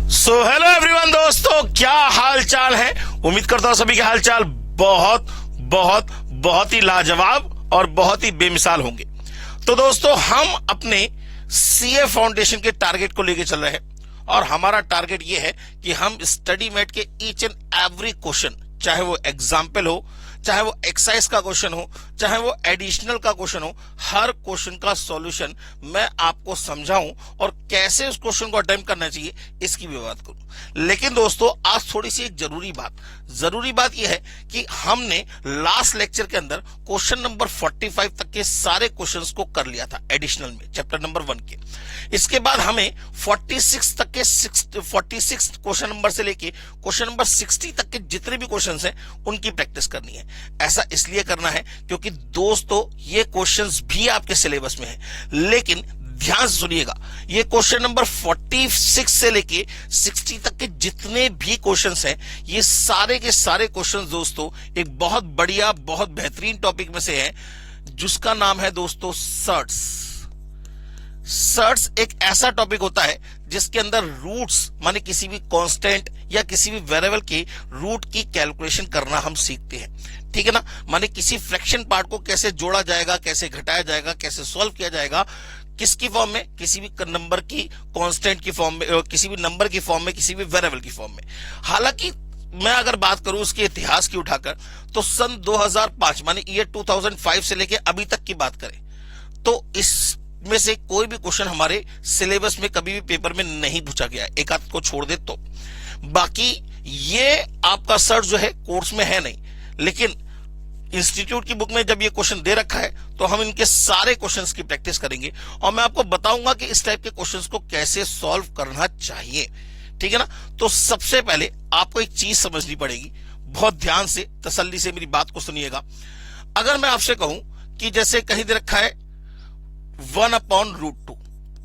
So hello everyone दोस्तों, क्या हाल चाल है। उम्मीद करता हूं सभी के हाल चाल बहुत बहुत बहुत ही लाजवाब और बहुत ही बेमिसाल होंगे। तो दोस्तों, हम अपने सीए फाउंडेशन के टारगेट को लेके चल रहे हैं और हमारा टारगेट ये है कि हम स्टडी मेट के ईच एंड एवरी क्वेश्चन, चाहे वो एग्जाम्पल हो, चाहे वो एक्सरसाइज का क्वेश्चन हो, चाहे वो एडिशनल का क्वेश्चन हो, हर क्वेश्चन का सॉल्यूशन मैं आपको समझाऊं और कैसे उस क्वेश्चन को अटेम्प्ट करना चाहिए इसकी भी बात करूं। लेकिन दोस्तों, आज थोड़ी सी एक जरूरी बात यह है कि हमने लास्ट लेक्चर के अंदर क्वेश्चन नंबर 45 तक के सारे क्वेश्चंस को कर लिया था एडिशनल में, चैप्टर नंबर 1 के। इसके बाद हमें 46 तक के 46 क्वेश्चन नंबर से लेके क्वेश्चन नंबर 60 तक के जितने भी क्वेश्चंस हैं उनकी प्रैक्टिस करनी है। ऐसा इसलिए करना है क्योंकि दोस्तों, ये क्वेश्चंस भी आपके सिलेबस में है, लेकिन ध्यान से सुनिएगा, ये क्वेश्चन नंबर 46 से लेके 60 तक के जितने भी क्वेश्चंस हैं, ये सारे के सारे क्वेश्चंस दोस्तों एक बहुत बढ़िया, बहुत बेहतरीन टॉपिक में से है, जिसका नाम है दोस्तों सर्ट्स। सर्ट्स एक ऐसा टॉपिक होता है जिसके अंदर रूट्स माने किसी भी कांस्टेंट या किसी भी वेरिएबल के रूट की कैलकुलेशन करना हम सीखते हैं, ठीक है ना। माने किसी फ्रैक्शन पार्ट को कैसे जोड़ा जाएगा, कैसे घटाया जाएगा, कैसे सॉल्व किया जाएगा, किसकी फॉर्म में, किसी भी नंबर की कांस्टेंट की फॉर्म में, किसी भी नंबर की फॉर्म में, किसी भी वेरिएबल की फॉर्म में। हालांकि मैं अगर बात करूं उसके इतिहास की उठाकर, तो सन 2005 माने ईयर 2005 से लेके अभी तक की बात करें तो इसमें से कोई भी क्वेश्चन हमारे सिलेबस में कभी भी पेपर में नहीं पूछा गया, एक आध को छोड़ दे तो। बाकी ये आपका सर्च जो है कोर्स में है नहीं, लेकिन इंस्टीट्यूट की बुक में जब ये क्वेश्चन दे रखा है तो हम इनके सारे क्वेश्चंस की प्रैक्टिस करेंगे और मैं आपको बताऊंगा कि इस टाइप के क्वेश्चंस को कैसे सॉल्व करना चाहिए, ठीक है ना। तो सबसे पहले आपको एक चीज समझनी पड़ेगी, बहुत ध्यान से तसल्ली से मेरी बात को सुनिएगा। अगर मैं आपसे कहूं कि जैसे कहीं दे रखा है 1/√2,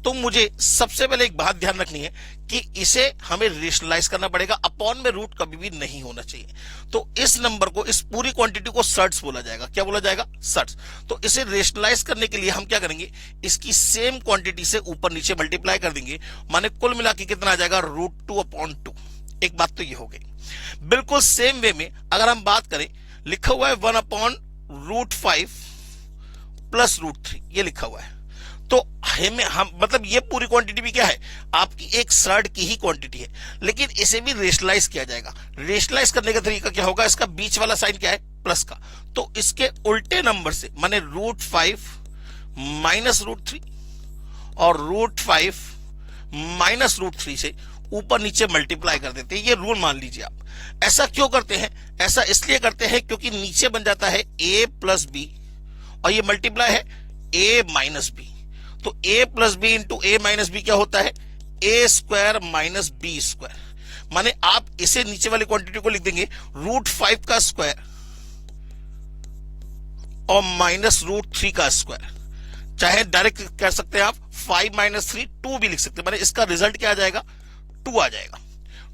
तो मुझे सबसे पहले एक बात ध्यान रखनी है कि इसे हमें रेशनलाइज करना पड़ेगा। अपॉन में रूट कभी भी नहीं होना चाहिए। तो इस नंबर को, इस पूरी क्वांटिटी को सर्ट्स बोला जाएगा। क्या बोला जाएगा? सर्ट्स। तो इसे रेशनलाइज करने के लिए हम क्या करेंगे, इसकी सेम क्वांटिटी से ऊपर नीचे मल्टीप्लाई कर देंगे, माने कुल मिला के कितना आ जाएगा, √2/2। एक बात तो ये हो गई। बिल्कुल सेम वे में अगर हम बात करें, लिखा हुआ है 1/√5 प्लस √3, ये लिखा हुआ है। तो हम मतलब ये पूरी क्वांटिटी भी क्या है, आपकी एक सर्ट की ही क्वांटिटी है, लेकिन इसे भी रेशनलाइज किया जाएगा। रेशनलाइज करने का तरीका क्या होगा, इसका बीच वाला साइन क्या है, प्लस का। तो इसके उल्टे नंबर से माने √5 माइनस √3 और √5 माइनस √3 से ऊपर नीचे मल्टीप्लाई कर देते हैं। ये रूल मान लीजिए आप। ऐसा क्यों करते हैं? ऐसा इसलिए करते हैं क्योंकि नीचे बन जाता है a प्लस बी और ये मल्टीप्लाई है a माइनस बी। तो a plus B into a minus B क्या होता है, a² माइनस b²। माने आप इसे नीचे वाली क्वांटिटी को लिख देंगे √5 का स्क्वायर और माइनस √3 का स्क्वायर। चाहे डायरेक्ट कर सकते हैं आप 5 माइनस 3 2 भी लिख सकते हैं। माने इसका रिजल्ट क्या आ जाएगा, 2 आ जाएगा।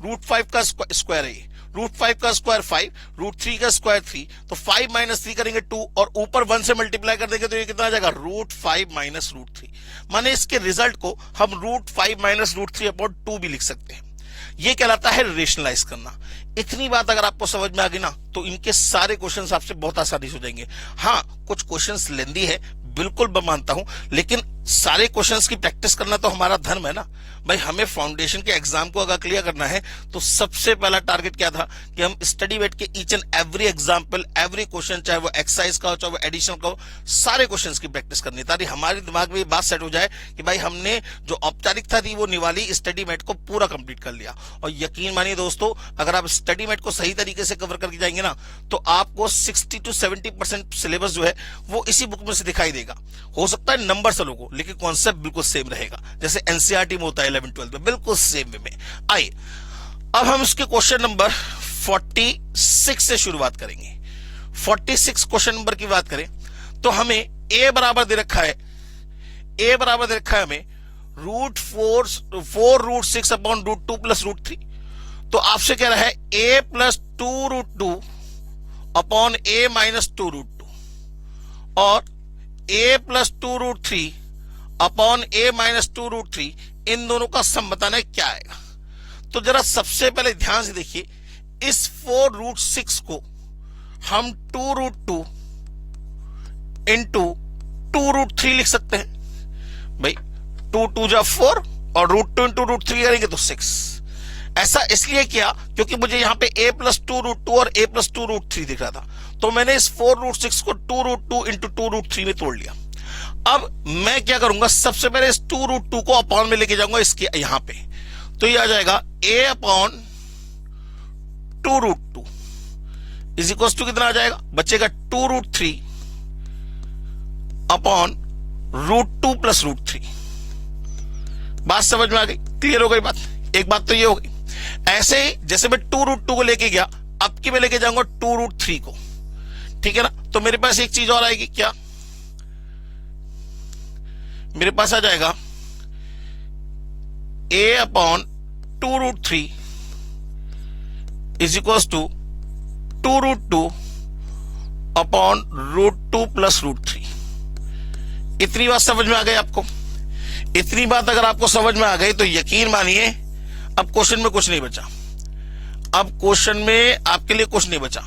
√5 का स्क्वायर है ये, √5 का स्क्वायर 5, √3 का स्क्वायर 3, तो 5 माइनस 3 करेंगे 2 और ऊपर 1 से मल्टीप्लाई कर देंगे तो ये कितना आ जाएगा, √5 माइनस √3। माने इसके रिजल्ट को हम √5 माइनस √3/2 भी लिख सकते हैं। ये कहलाता है रेशनलाइज करना। इतनी बात अगर आपको समझ में आ गई ना, तो इनके सारे क्वेश्चंस आपसे बहुत आसानी से हो जाएंगे। हाँ, कुछ क्वेश्चंस लेंदी है, बिल्कुल मैं मानता हूं, लेकिन सारे क्वेश्चंस की प्रैक्टिस करना तो हमारा धर्म है ना भाई। हमें फाउंडेशन के एग्जाम को अगर क्लियर करना है तो सबसे पहला टारगेट क्या था कि हम स्टडी मेट के each and every example, every question, चाहे वो एक्सरसाइज का हो, चाहे वो एडिशनल का हो, सारे क्वेश्चंस की प्रैक्टिस करनी, ताकि हमारे दिमाग में ये बात सेट हो जाए कि भाई हमने जो औपचारिकता थी वो निवाली, स्टडी मेट को पूरा कंप्लीट कर लिया। और यकीन मानिए दोस्तों, अगर आप स्टडी मेट को सही तरीके से कवर करके जाएंगे ना, तो आपको 60 to 70% सिलेबस जो है वो इसी बुक में से दिखाई देगा। हो सकता है नंबर से लोगों, लेकिन कॉन्सेप्ट बिल्कुल सेम रहेगा, जैसे एनसीईआरटी में होता है 11-12 में, बिल्कुल सेम वे में। आइए अब हम इसके क्वेश्चन नंबर 46 से शुरुआत करेंगे। 46 क्वेश्चन नंबर की बात करें तो हमें a बराबर दे रखा है, a बराबर दे रखा है हमें √4√6/√2 प्लस √3। तो आपसे कह रहा है a plus 2√2 upon a minus 2√2 और a plus 2√3 upon a minus 2√3, इन दोनों का सम बताना है क्या आएगा। तो जरा सबसे पहले ध्यान से देखिए, इस 4√6 को हम 2√2 इंटू 2√3 लिख सकते हैं। भाई 2 जा 4 और √2 इंटू √3 करेंगे तो 6। ऐसा इसलिए किया क्योंकि मुझे यहां पे a प्लस 2√2 और a प्लस 2√3 दिख रहा था, तो मैंने इस 4√6 को 2√2 इंटू 2√3 में तोड़ लिया। अब मैं क्या करूंगा, सबसे पहले इस 2√2 को अपॉन में लेके जाऊंगा इसके यहां पे, तो ये आ जाएगा a upon 2√2 is equal to कितना आ जाएगा, बचेगा 2√3 अपॉन √2 प्लस √3। बात समझ में आ गई, क्लियर हो गई बात। एक बात तो ये हो गई। ऐसे ही जैसे मैं 2√2 को लेके गया, अब की मैं लेके जाऊंगा 2√3 को, ठीक है ना। तो मेरे पास एक चीज और आएगी, क्या मेरे पास आ जाएगा a upon 2√3 is equal to 2√2 upon √2 plus √3। इतनी बात समझ में आ गई आपको? इतनी बात अगर आपको समझ में आ गई तो यकीन मानिए अब क्वेश्चन में कुछ नहीं बचा। अब क्वेश्चन में आपके लिए कुछ नहीं बचा।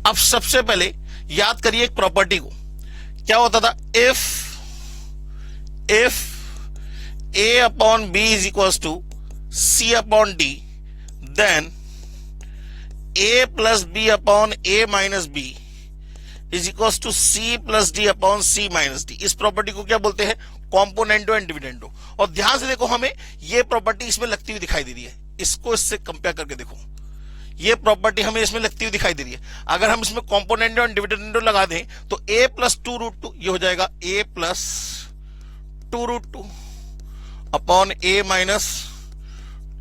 अब सबसे पहले याद करिए एक प्रॉपर्टी को, क्या होता था, if a upon b is equal to c upon d, then a plus b upon a minus b is equal to c plus d upon c minus d। इस प्रॉपर्टी को क्या बोलते हैं, कॉम्पोनेंटो एंड डिविडेंडो। और ध्यान से देखो, हमें ये प्रॉपर्टी इसमें लगती हुई दिखाई दे रही है, इसको इससे कंपेयर करके देखो, ये प्रॉपर्टी हमें इसमें लगती हुई दिखाई दे रही है। अगर हम इसमें कॉम्पोनेंटो एंड डिविडेंडो लगा दें तो a प्लस 2√2 ये हो जाएगा a plus 2√2 upon a minus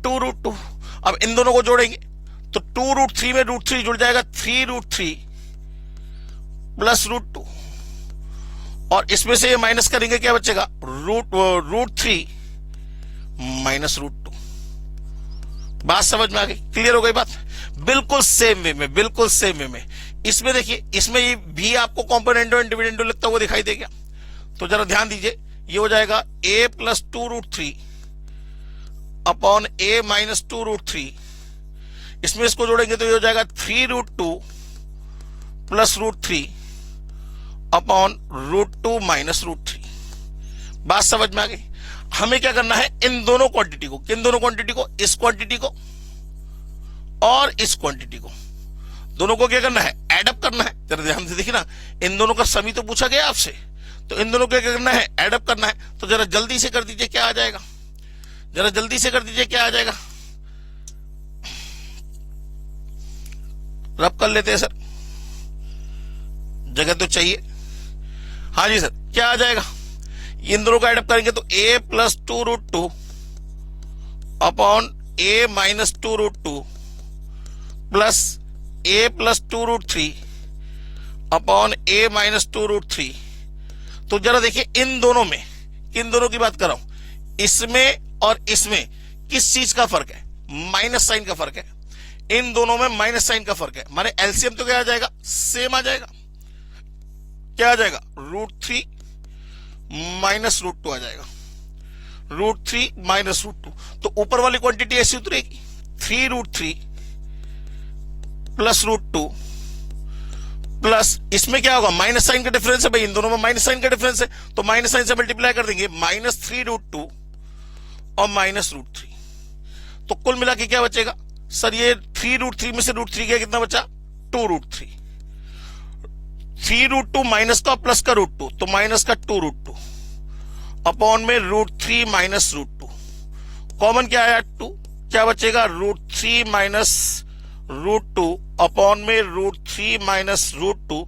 2√2। अब इन दोनों को जोड़ेंगे तो 2√3 में √3 जुड़ जाएगा 3√3 प्लस √2, और इसमें से ये माइनस करेंगे, क्या बचेगा, √3 माइनस √2। बात समझ में आ गई, क्लियर हो गई बात। बिल्कुल सेम वे में, बिल्कुल सेम वे में इसमें देखिए, इसमें ये भी आपको कॉम्पोनेंटो एंड डिविडेंडो लगता हुआ दिखाई देगा। तो जरा ध्यान दीजिए, ये हो जाएगा a plus 2√3 upon a minus 2√3। इसमें इसको जोड़ेंगे तो ये हो जाएगा 3√2 प्लस √3 अपॉन √2 माइनस √3। बात समझ में आ गई। हमें क्या करना है, इन दोनों क्वांटिटी को, किन दोनों क्वांटिटी को, इस क्वांटिटी को और इस क्वांटिटी को, दोनों को क्या करना है, एडअप करना है। जरा ध्यान से देखिए ना, इन दोनों का समी तो पूछा गया आपसे, तो इन दोनों को क्या करना है, एडअप करना है। तो जरा जल्दी से कर दीजिए, क्या आ जाएगा, जरा जल्दी से कर दीजिए, क्या आ जाएगा, रब कर लेते हैं सर, जगह तो चाहिए। हाँ जी सर, क्या आ जाएगा, इन दोनों को एडअप करेंगे तो a plus 2√2 upon a minus 2√2 plus a plus 2√3 upon a minus 2√3। तो जरा देखिए इन दोनों में, किन दोनों की बात कर रहा हूं, इसमें और इसमें किस चीज का फर्क है, माइनस साइन का फर्क है। इन दोनों में माइनस साइन का फर्क है, माने एलसीएम तो क्या आ जाएगा, सेम आ जाएगा। क्या आ जाएगा, √3 माइनस √2 आ जाएगा, √3 माइनस √2। तो ऊपर वाली क्वांटिटी ऐसी उतरेगी, 3√3 प्लस √2 प्लस इसमें क्या होगा, माइनस साइन का डिफरेंस है भाई, इन दोनों में माइनस साइन का डिफरेंस है, तो माइनस साइन से मल्टीप्लाई कर देंगे, माइनस 3√2 और माइनस √3। तो कुल मिला के क्या बचेगा सर, ये 3√3 में से √3 गया, कितना बचा, 2√3। 3√2 माइनस का प्लस का √2, तो माइनस का 2√2 अपॉन में √3 माइनस √2, कॉमन क्या आया 2, क्या बचेगा, √3 माइनस √2 अपॉन में √3 माइनस √2,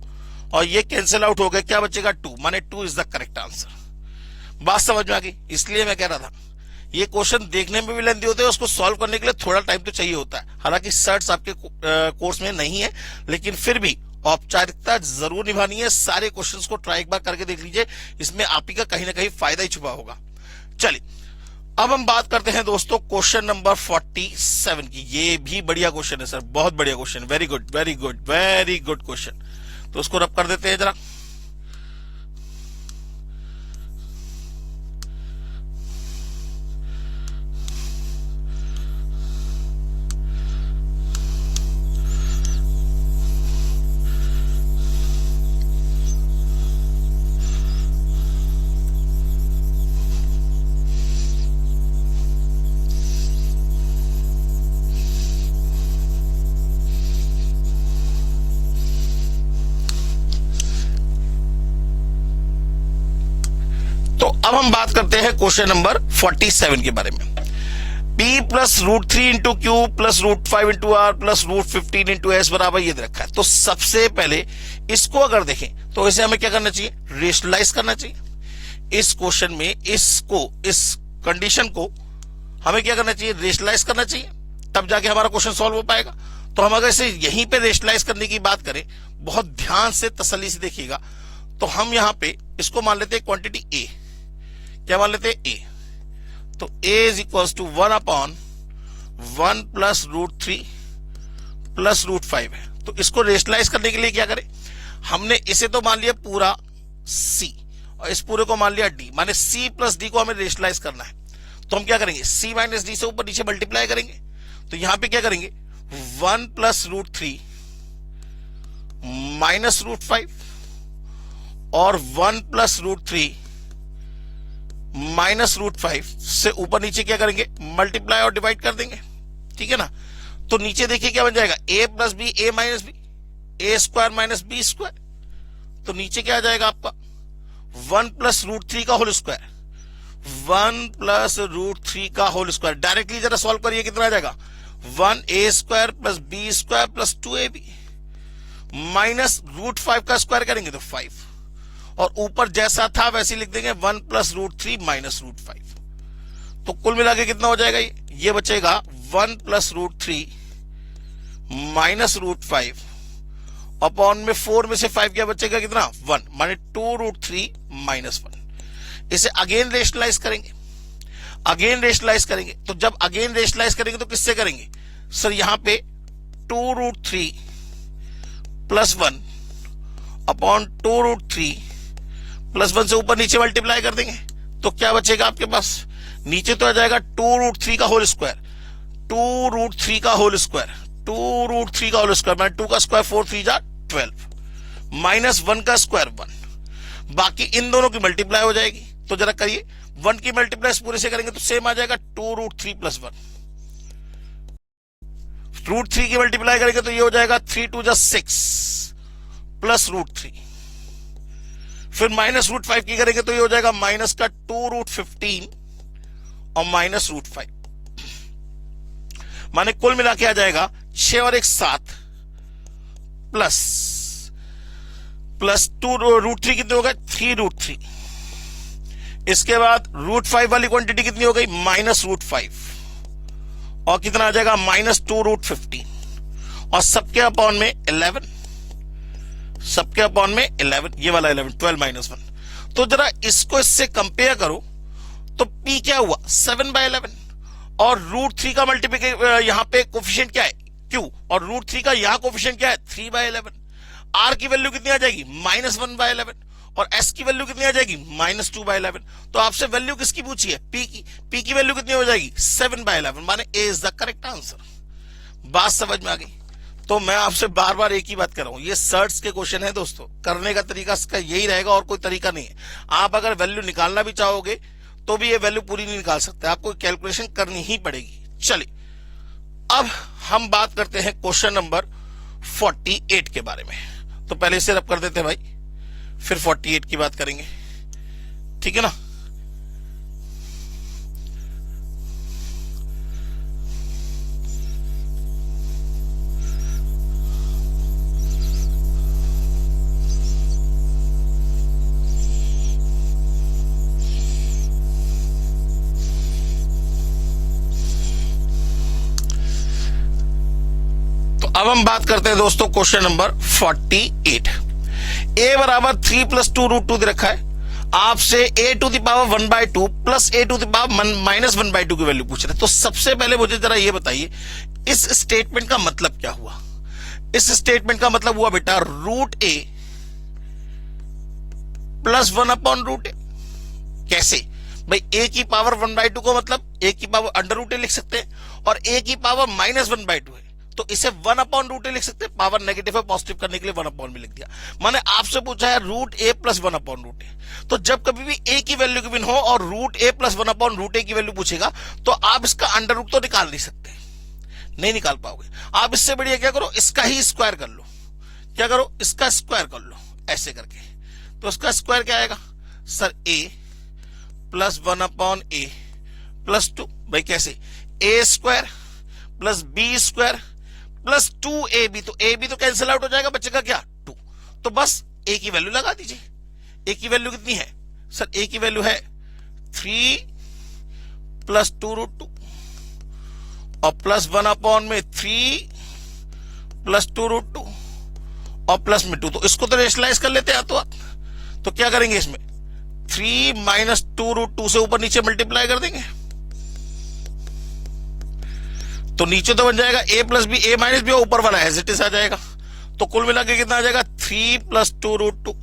और ये कैंसिल आउट हो गया, क्या बचेगा 2, माने 2 इज द करेक्ट आंसर। बात समझ में आ गई। इसलिए मैं कह रहा था ये क्वेश्चन देखने में भी लेंदी होते हैं, उसको सॉल्व करने के लिए थोड़ा टाइम तो चाहिए होता है। हालांकि सर्ट्स आपके कोर्स में नहीं है, लेकिन फिर भी औपचारिकता जरूर निभानी है। सारे क्वेश्चंस को ट्राई एक बार करके देख लीजिए, इसमें आप ही का कहीं ना कहीं फायदा ही छुपा होगा। चलिए अब हम बात करते हैं दोस्तों क्वेश्चन नंबर 47 की। ये भी बढ़िया क्वेश्चन है सर, बहुत बढ़िया question, very good very good very good question. तो उसको रब कर देते हैं जरा। अब हम बात करते हैं क्वेश्चन नंबर 47 के बारे में। p plus root 3 into Q plus root 5 into R plus root 15 into S बराबर ये दे रखा है। तो सबसे पहले इसको अगर देखें तो इसे हमें क्या करना चाहिए, रेशनलाइज करना चाहिए। इस क्वेश्चन में इसको, इस कंडीशन को हमें क्या करना चाहिए, रेशनलाइज करना चाहिए, तब जाके हमारा क्वेश्चन सॉल्व हो पाएगा। तो हम अगर इसे यहीं पे रेशनलाइज करने की बात करें, बहुत ध्यान से तसल्ली से देखिएगा, तो हम यहां पे इसको मान लेते हैं क्वांटिटी ए। क्या मान लेते हैं, ए। तो a is equal to 1/1 plus root 3 plus root 5 है। तो इसको रेशनलाइज करने के लिए क्या करें, हमने इसे तो मान लिया पूरा c और इस पूरे को मान लिया d, माने c प्लस d को हमें रेशनलाइज करना है। तो हम क्या करेंगे, c माइनस d से ऊपर नीचे मल्टीप्लाई करेंगे। तो यहां पे क्या करेंगे, 1 प्लस रूट 3 माइनस रूट 5 और 1 प्लस रूट 3 माइनस रूट 5 से ऊपर नीचे क्या करेंगे, मल्टीप्लाई और डिवाइड कर देंगे। ठीक है ना। तो नीचे देखिए क्या बन जाएगा, a plus B, a minus B, A square minus B square. तो नीचे क्या आ जाएगा आपका, 1 प्लस रूट 3 का होल स्क्वायर, 1 प्लस रूट 3 का होल स्क्वायर। डायरेक्टली जरा सॉल्व करिए, कितना आ जाएगा, 1a square plus B square plus 2ab minus root 5 का स्क्वायर करेंगे तो 5, और ऊपर जैसा था वैसे लिख देंगे 1 प्लस रूट 3 माइनस रूट 5। तो कुल मिला के कितना हो जाएगा, ये बचेगा 1 plus root 3 minus root 5 upon में 4 में से 5 क्या बचेगा, कितना, 1, माने 2 रूट 3 माइनस 1। इसे अगेन रेशनलाइज करेंगे, अगेन रेशनलाइज करेंगे। तो जब अगेन रेशनलाइज करेंगे तो किससे करेंगे सर, यहां पे 2 root 3 plus 1 upon 2 root 3 plus 1 से ऊपर नीचे मल्टीप्लाई कर देंगे। तो क्या बचेगा आपके पास, नीचे तो आ जाएगा 2 रूट 3 का होल स्क्वायर, 2 रूट 3 का होल स्क्वायर, 2 रूट 3 का होल स्क्वायर, मैं 2 का स्क्वायर 4 3 जा 12 माइनस 1 का स्क्वायर 1। बाकी इन दोनों की मल्टीप्लाई हो जाएगी। तो जरा करिए, 1 की मल्टीप्लाई पूरे से करेंगे तो सेम आ जाएगा 2 रूट 3 प्लस 1। रूट 3 की मल्टीप्लाई करेंगे तो ये हो जाएगा 3 2 जा 6 प्लस रूट 3। फिर माइनस रूट 5 की करेंगे तो ये हो जाएगा माइनस का 2 रूट 15 और माइनस रूट 5। माने कुल मिला के आ जाएगा 6 और 1 7 प्लस 2 रूट 3 कितने हो गए, 3 रूट 3। इसके बाद रूट 5 वाली क्वांटिटी कितनी हो गई, माइनस रूट 5, और कितना आ जाएगा, माइनस 2 रूट 15, और सबके अपॉन में 11, सबके अपॉन में 11, ये वाला 11, 12 माइनस 1। तो जरा इसको इससे कंपेयर करो तो p क्या हुआ, 7/11, और रूट 3 का मल्टीप्लिकेशन यहां पे कोफिशिएंट क्या है, q, और रूट 3 का यहां कोफिशिएंट क्या है, 3/11। r की वैल्यू कितनी आ जाएगी, -1/11, और s की वैल्यू कितनी आ जाएगी, -2/11। तो आपसे वैल्यू किसकी पूछी है, p की वैल्यू कितनी हो जाएगी, 7/11, माने a is the correct answer. बात समझ में आ गई। तो मैं आपसे बार बार एक ही बात कर रहा हूं, ये सर्ट्स के क्वेश्चन है दोस्तों, करने का तरीका इसका यही रहेगा और कोई तरीका नहीं है। आप अगर वैल्यू निकालना भी चाहोगे तो भी ये वैल्यू पूरी नहीं निकाल सकते, आपको कैलकुलेशन करनी ही पड़ेगी। चलिए अब हम बात करते हैं क्वेश्चन नंबर 48 के बारे में। तो पहले इसे रब कर देते हैं भाई, फिर 48 की बात करेंगे, ठीक है ना। अब हम बात करते हैं दोस्तों क्वेश्चन नंबर 48। a बराबर 3 प्लस 2 रूट 2 दे रखा है। आपसे a to the power 1/2 plus a to the power -1/2 की वैल्यू पूछ रहे हैं। तो सबसे पहले मुझे जरा ये बताइए, इस स्टेटमेंट का मतलब क्या हुआ। इस स्टेटमेंट का मतलब हुआ बेटा रूट a प्लस 1/√a। कैसे भाई, a की पावर 1/2 को मतलब a की पावर √a लिख सकते हैं, और a की पावर -1/2 है तो इसे 1/√a लिख सकते हैं। पावर नेगेटिव है, पॉजिटिव करने के लिए 1/ में लिख दिया। मैंने आपसे पूछा है रूट a प्लस 1/√a। तो जब कभी भी a की वैल्यू गिवन हो और रूट a प्लस 1/√a की वैल्यू पूछेगा तो आप इसका अंडर रूट तो निकाल नहीं सकते, नहीं निकाल पाओगे। आप इससे बढ़िया क्या करो, इसका ही स्क्वायर कर लो। क्या करो, इसका स्क्वायर कर लो ऐसे करके। तो इसका स्क्वायर क्या आएगा sir, a plus 1 upon A plus 2, भाई कैसे, A square plus B square plus 2ab, तो ए बी तो कैंसिल आउट हो जाएगा, बचेगा क्या 2, तो बस ए की वैल्यू लगा दीजिए। ए की वैल्यू कितनी है सर, ए की वैल्यू है 3 प्लस 2√2 और प्लस 1 अपॉन में 3 प्लस 2√2 और प्लस में 2, तो इसको तो रेशनलाइज कर लेते हैं तो क्या करेंगे, इसमें 3 माइनस 2√2 से ऊपर नीचे मल्टीप्लाई कर देंगे, तो नीचे तो बन जाएगा a plus B, a minus B ऊपर वाला एज इट इज आ जाएगा, तो कुल मिला के कितना आ जाएगा 3 प्लस 2√2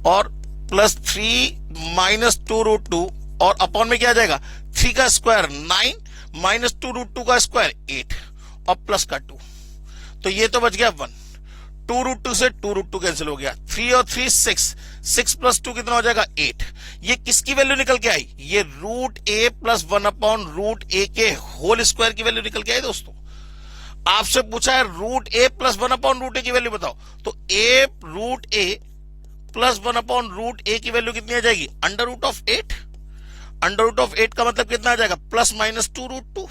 और प्लस 3 माइनस 2√2 और अपॉन में क्या आ जाएगा 3 का स्क्वायर 9 माइनस 2√2 का स्क्वायर 8 और प्लस का 2, तो ये तो बच गया 1, 2√2 से 2√2 कैंसिल हो गया, 3 और 3 6 प्लस 2 कितना हो जाएगा 8, ये किसकी वैल्यू निकल के आई, ये root A plus 1 upon root ए के होल स्क्वायर की वैल्यू निकल के आई दोस्तों। आपसे पूछा है root A plus 1 upon root A की वैल्यू बताओ, तो A root A plus 1 upon root A की वैल्यू कितनी आ जाएगी, under root of 8, under root of 8 का मतलब कितना आ जाएगा प्लस माइनस 2√2,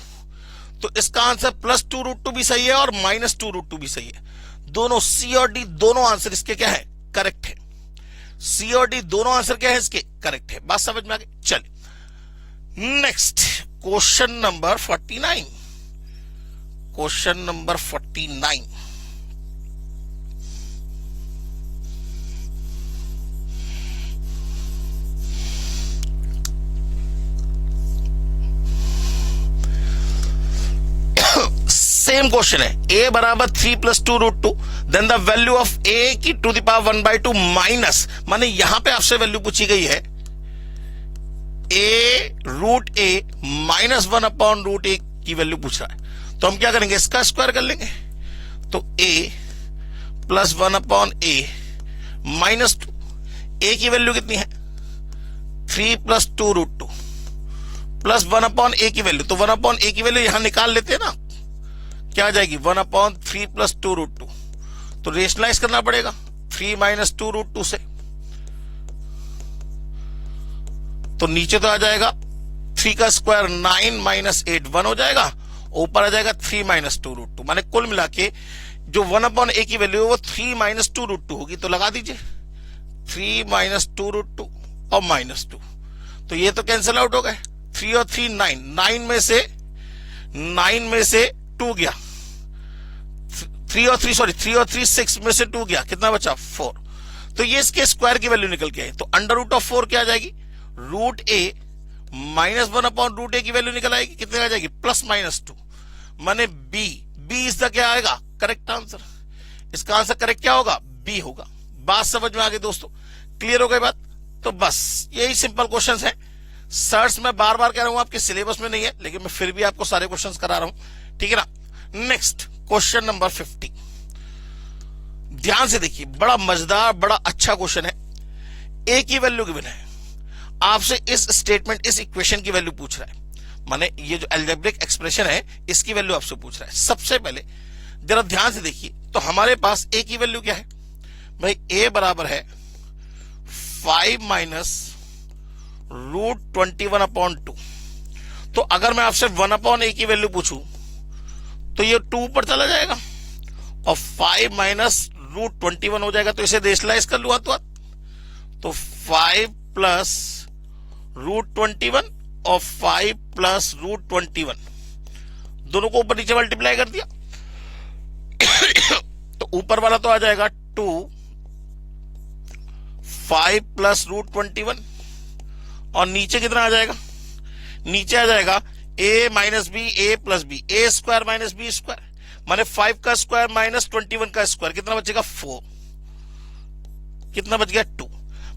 तो इसका आंसर प्लस 2√2 भी सही है और माइनस 2√2 भी सही है, दोनों सी और डी दोनों आंसर इसके क्या है, करेक्ट है, सी और डी दोनों आंसर क्या है इसके, करेक्ट है, बात समझ में आ गई। चलिए next question number 49, question number 49, same question है, a बराबर 3 प्लस 2√2, then the value of a की टू द पावर 1/2 माइनस, माने यहां पे आपसे वैल्यू पूछी गई है a root a minus 1 upon root a की वैल्यू पूछ रहा है, तो हम क्या करेंगे, इसका स्क्वायर कर लेंगे, तो a plus 1 upon a minus 2, a की वैल्यू कितनी है 3 प्लस 2√2 प्लस 1 अपॉन a की वैल्यू, तो 1 अपॉन a की वैल्यू यहां निकाल लेते हैं ना, क्या आ जाएगी 1 अपॉन 3 प्लस 2√2, तो रेशनलाइज करना पड़ेगा 3 माइनस 2√2 से, तो नीचे तो आ जाएगा 3 का स्क्वायर 9 माइनस 8 1 हो जाएगा, ऊपर आ जाएगा 3 माइनस 2√2, माने कुल मिला के जो 1 अपॉन a की वैल्यू है वो 3 माइनस 2√2 होगी, तो लगा दीजिए 3 माइनस 2√2 और माइनस 2, तो ये तो कैंसिल आउट हो गए, 3 और 3 9 में से 2 गया, 3 और 3 6 में से 2 गया, कितना बचा 4, तो ये इसके स्क्वायर की वैल्यू निकल के आई, तो अंडर रूट ऑफ 4 क्या आ जाएगी, root A minus 1 upon root A की वैल्यू निकल आएगी, कितने आ जाएगी प्लस माइनस 2, माने बी इज द क्या आएगा करेक्ट आंसर, इसका आंसर करेक्ट क्या होगा बी होगा। बात समझ में आ गई दोस्तों, क्लियर हो गई बात, तो बस यही सिंपल क्वेश्चंस हैं, सर्च मैं बार बार कह रहा हूं आपके सिलेबस में नहीं है, लेकिन मैं फिर भी आपको सारे क्वेश्चंस करा रहा हूं, ठीक है ना। नेक्स्ट क्वेश्चन नंबर 50, ध्यान से देखिए, बड़ा मजेदार बड़ा अच्छा क्वेश्चन है, ए की वैल्यू गिवन है, आपसे इस स्टेटमेंट इस इक्वेशन की वैल्यू पूछ रहा है, माने ये जो अलजेब्रिक एक्सप्रेशन है इसकी वैल्यू आपसे पूछ रहा है। सबसे पहले जरा ध्यान से देखिए, तो हमारे पास ए की वैल्यू क्या है भाई, ए बराबर है 5 माइनस रूट 21 अपॉन 2, तो अगर मैं आपसे 1 अपॉन ए की वैल्यू पूछूं तो ये 2 पर चला जाएगा और 5 माइनस रूट 21 हो जाएगा, तो इसे रेशनलाइज कर लूं तो 5 प्लस रूट 21 और 5 प्लस रूट 21 दोनों को ऊपर नीचे मल्टीप्लाई कर दिया तो ऊपर वाला तो आ जाएगा 2, 5 प्लस रूट 21 और नीचे कितना आ जाएगा, नीचे आ जाएगा a minus B A plus B, A square minus B square, माने 5 का स्क्वायर माइनस 21 का स्क्वायर, कितना बचेगा 4, कितना बच गया 2,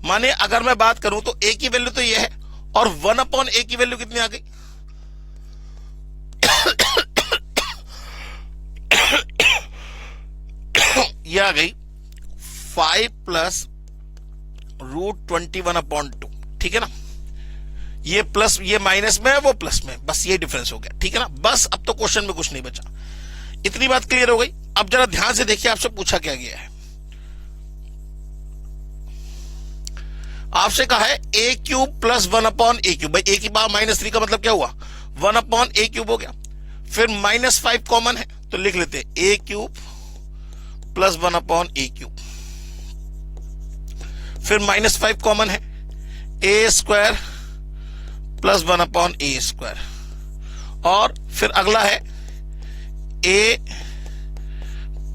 माने अगर मैं बात करूं तो a की वैल्यू तो ये है और 1 अपॉन a की वैल्यू कितनी आ गई ये आ गई 5 प्लस रूट 21 अपॉन 2, ठीक है ना, ये प्लस ये माइनस में है वो प्लस में, बस ये डिफरेंस हो गया, ठीक है ना। बस अब तो क्वेश्चन में कुछ नहीं बचा, इतनी बात क्लियर हो गई। अब जरा ध्यान से देखिए आपसे पूछा क्या गया है, आपसे कहा है ए क्यूब प्लस 1/a क्यूब। भाई a की पावर -3 का मतलब क्या हुआ, 1/a क्यूब हो गया। फिर -5 कॉमन है तो लिख लेते हैं a cube plus 1/a cube. फिर -5 कॉमन है, a square plus 1/a square. और फिर अगला है a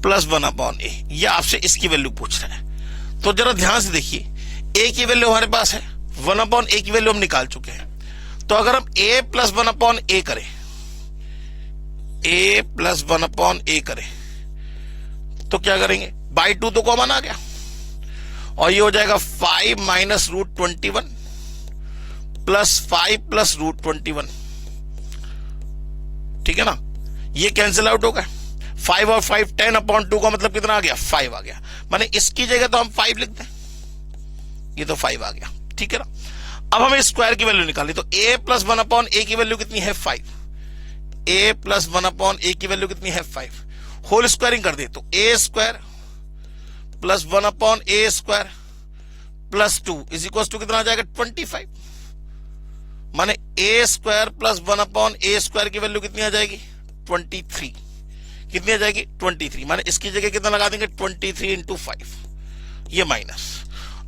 प्लस 1/a। ये आपसे इसकी वैल्यू पूछ रहा है। तो जरा ध्यान से देखिए, a की वैल्यू हमारे पास है, 1/a की वैल्यू हम निकाल चुके हैं। तो अगर हम a प्लस 1/a करें, a प्लस 1/a करें तो क्या करेंगे, बाई 2 तो कॉमन आ गया और ये हो जाएगा 5 माइनस √21 प्लस 5 प्लस √21। ठीक है ना, ये कैंसिल आउट होगा। 5 और 5 10/2 का मतलब कितना आ गया, 5 आ गया। माने इसकी जगह तो हम 5 लिख दें, ये तो 5 आ गया। ठीक है ना, अब हमें स्क्वायर की वैल्यू निकालनी। तो a प्लस 1/a की वैल्यू कितनी है, 5। a प्लस 1/a की वैल्यू कितनी है, 5। होल स्क्वायरिंग कर दे तो a square plus 1/a square plus 2 is equal to कितना आ जाएगा, 25। माने a square plus 1/a square की वैल्यू कितनी आ जाएगी, 23। कितनी आ जाएगी, 23। माने इसकी जगह कितना लगा देंगे, 23 इंटू 5, ये माइनस।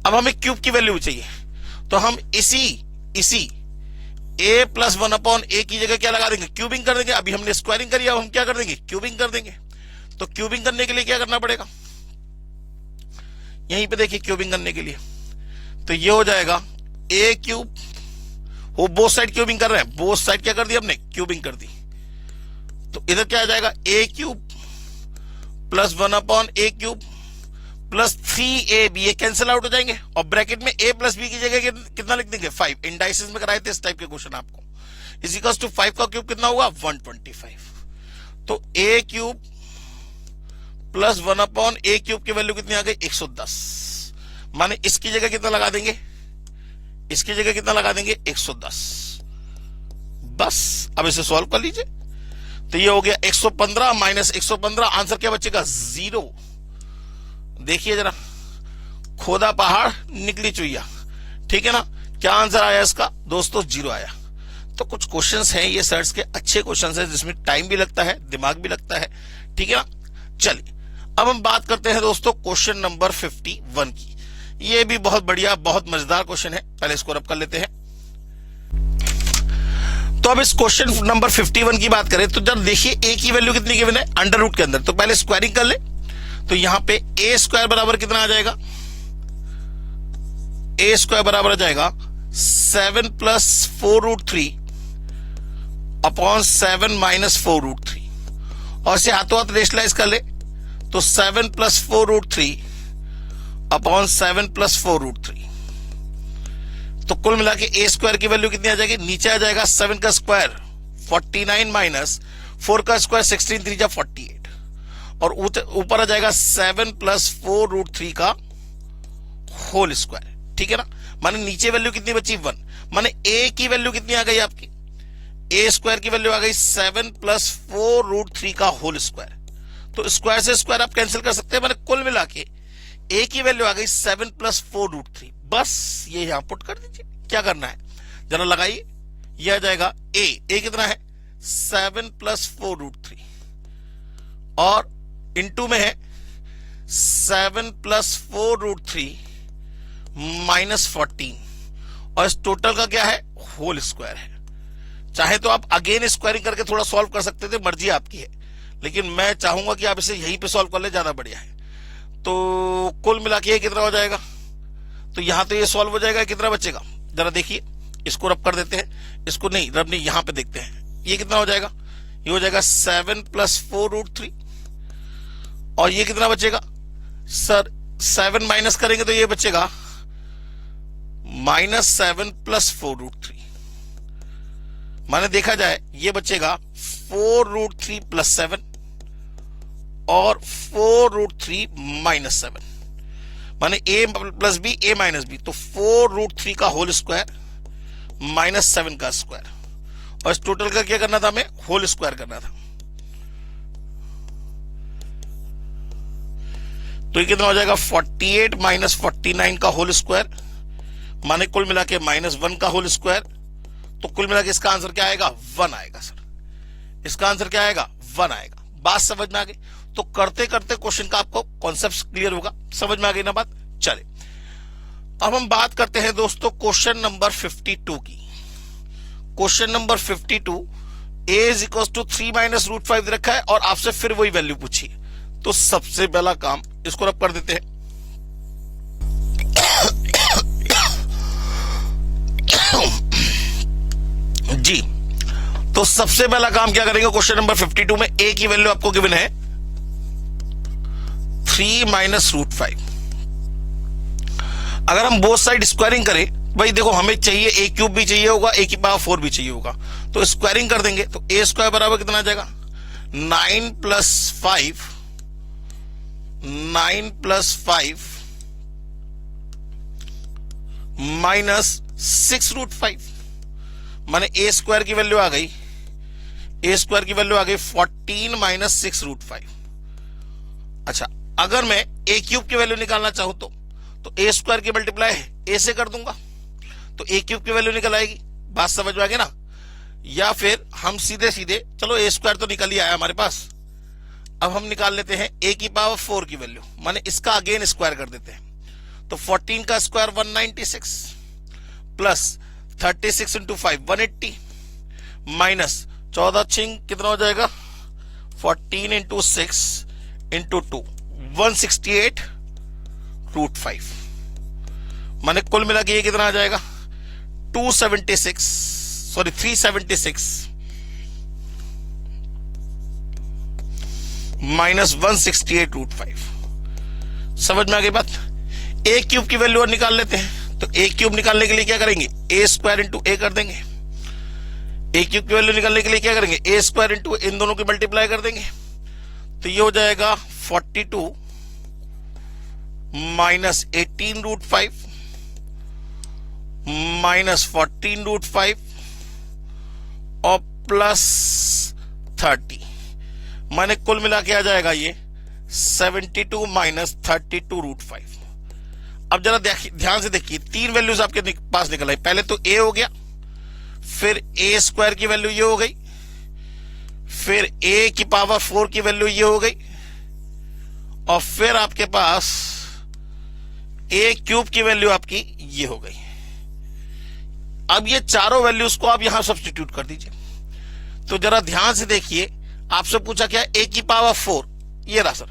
अब हमें क्यूब की वैल्यू चाहिए तो हम इसी a प्लस 1/a की जगह क्या लगा देंगे, क्यूबिंग कर देंगे। अभी हमने स्क्वायरिंग करी, अब हम क्या कर देंगे, क्यूबिंग कर देंगे। तो क्यूबिंग करने के लिए क्या करना पड़ेगा, यहीं पे देखिए क्यूबिंग करने के लिए तो ये हो जाएगा a क्यूब, वो बोथ साइड क्यूबिंग कर रहे हैं, बोथ साइड क्या कर दी हमने, क्यूबिंग कर दी। तो इधर क्या आ जाएगा, a cube plus 1/a cube plus 3ab, ये कैंसिल आउट हो जाएंगे और ब्रैकेट में a प्लस b की जगह कितना लिख देंगे, 5। इंडाइसिस में कराए थे इस टाइप के क्वेश्चन आपको। इज इक्वल्स टू 5 का क्यूब कितना हुआ, 125। तो a cube plus 1/a cube की वैल्यू कितनी आ गई, 110। माने इसकी जगह कितना लगा देंगे, इसकी जगह कितना लगा देंगे, 110। बस अब इसे सॉल्व कर लीजिए। तो ये हो गया 115 माइनस 115, आंसर क्या बचेगा, 0। देखिए जरा, खोदा पहाड़ निकली चुईया। ठीक है ना, क्या आंसर आया इसका दोस्तों, 0 आया। तो कुछ क्वेश्चंस हैं ये सर्च के अच्छे क्वेश्चंस हैं जिसमें टाइम भी लगता है, दिमाग भी लगता है। ठीक है ना, चलिए अब हम बात करते हैं दोस्तों क्वेश्चन नंबर 51 की। ये भी बहुत बढ़िया, बहुत मजेदार क्वेश्चन है। पहले इसको रब कर लेते हैं। तो अब इस क्वेश्चन नंबर 51 की बात करें तो जब देखिए a की वैल्यू कितनी गिवन है, अंडर रूट के अंदर। तो पहले स्क्वायरिंग कर ले तो यहां पे a स्क्वायर बराबर कितना आ जाएगा, a स्क्वायर बराबर आ जाएगा 7 प्लस 4√3 अपॉन 7 माइनस 4√3। और इसे हाथों हाथ रेशनलाइज कर ले तो 7 प्लस 4√3 अपॉन 7 प्लस 4√3। तो कुल मिला के a स्क्वायर की वैल्यू कितनी आ जाएगी, नीचे आ जाएगा 7 का स्क्वायर 49 माइनस 4 का स्क्वायर 16 3 जा 48 और ऊपर आ जाएगा 7 प्लस 4√3 का होल स्क्वायर। ठीक है ना, माने नीचे वैल्यू कितनी बची, 1। माने a की वैल्यू कितनी आ गई आपकी, a स्क्वायर की वैल्यू आ गई 7 प्लस 4√3 का होल स्क्वायर। तो स्क्वायर से स्क्वायर आप कैंसिल कर सकते हैं। माने कुल मिला के a की वैल्यू आ गई 7 प्लस 4√3। बस ये यहां पुट कर दीजिए। क्या करना है जरा लगाइए, यह आ जाएगा a कितना है, 7 प्लस 4√3 और इनटू में है 7 प्लस 4√3 माइनस 14 और इस टोटल का क्या है, होल स्क्वायर है। चाहे तो आप अगेन स्क्वायरिंग करके थोड़ा सॉल्व कर सकते थे, मर्जी आपकी है, लेकिन मैं चाहूंगा कि आप इसे यहीं पे सॉल्व कर ले, ज्यादा बढ़िया है। तो कुल मिला के कितना हो जाएगा, तो यहां तो ये सॉल्व हो जाएगा, कितना बचेगा जरा देखिए। इसको रब कर देते हैं, इसको नहीं रब नहीं, यहां पे देखते हैं ये कितना हो जाएगा। ये हो जाएगा 7 प्लस 4√3 और ये कितना बचेगा सर, 7 माइनस करेंगे तो ये बचेगा -7 प्लस 4√3। माने देखा जाए ये बचेगा 4√3 प्लस 7 और 4√3 माइनस 7। माने a plus B a minus B, तो 4√3 का होल स्क्वायर माइनस 7 का स्क्वायर और इस टोटल का क्या करना था, हमें होल स्क्वायर करना था। तो ये कितना हो जाएगा 48 माइनस 49 का होल स्क्वायर माने कुल मिला के -1 का होल स्क्वायर। तो कुल मिला के इसका आंसर क्या आएगा? 1 आएगा सर। इसका आंसर क्या आएगा? 1 आएगा। बात समझ में आ गई? तो करते करते क्वेश्चन का आपको कॉन्सेप्ट क्लियर होगा। समझ में आ गई ना बात? चले अब हम बात करते हैं दोस्तों क्वेश्चन नंबर 52 की। Question number 52, a is equal to 3 minus root 5 रखा है और आपसे फिर वही वैल्यू पूछी है। तो सबसे पहला काम इसको रब कर देते हैं। जी, तो सबसे पहला काम क्या करेंगे? क्वेश्चन नंबर 52 में a की वैल्यू आपको गिवन है 3 माइनस रूट 5। अगर हम बोथ साइड स्क्वायरिंग करें, भाई देखो हमें चाहिए a क्यूब भी चाहिए होगा, a की पावर 4 भी चाहिए होगा, तो स्क्वायरिंग कर देंगे तो a स्क्वायर बराबर कितना आ जाएगा? 9 प्लस 5 माइनस 6 रूट 5, माने a स्क्वायर की वैल्यू आ गई, a स्क्वायर की वैल्यू आ गई 14 माइनस 6 रूट 5। अच्छा, अगर मैं a क्यूब की वैल्यू निकालना चाहूं तो a स्क्वायर की मल्टीप्लाई a से कर दूंगा तो a क्यूब की वैल्यू निकल आएगी। बात समझ में आ गई ना? या फिर हम सीधे सीधे, चलो a स्क्वायर तो निकल ही आया हमारे पास, अब हम निकाल लेते हैं a की पावर 4 की वैल्यू, माने इसका अगेन स्क्वायर कर देते हैं। तो 14 का स्क्वायर 196 प्लस 36 इंटू 5 180 माइनस 14 छिंग कितना हो जाएगा? 14 इंटू 6 इंटू 2 168 रूट 5, माने कुल मिला के ये कितना आ जाएगा? 376 माइनस 168 रूट 5। समझ में आ गई बात? a क्यूब की वैल्यू और निकाल लेते हैं। तो a क्यूब निकालने के लिए क्या करेंगे? a स्क्वायर इंटू a कर देंगे। a क्यूब की वैल्यू निकालने के लिए क्या करेंगे? a स्क्वायर इंटू इन दोनों की मल्टीप्लाई कर देंगे। तो ये हो जाएगा 42 माइनस 18 रूट 5 माइनस 14 रूट 5 और प्लस 30, माने कुल मिला के आ जाएगा ये 72 माइनस 32 रूट 5। अब जरा ध्यान से देखिए, तीन वैल्यूज आपके पास निकल आई। पहले तो a हो गया, फिर a स्क्वायर की वैल्यू ये हो गई, फिर a की पावर 4 की वैल्यू ये हो गई, और फिर आपके पास a क्यूब की वैल्यू आपकी ये हो गई। अब ये चारों वैल्यूज को आप यहां सब्स्टिट्यूट कर दीजिए। तो जरा ध्यान से देखिए, आपसे पूछा क्या? a की पावर 4, ये रहा sir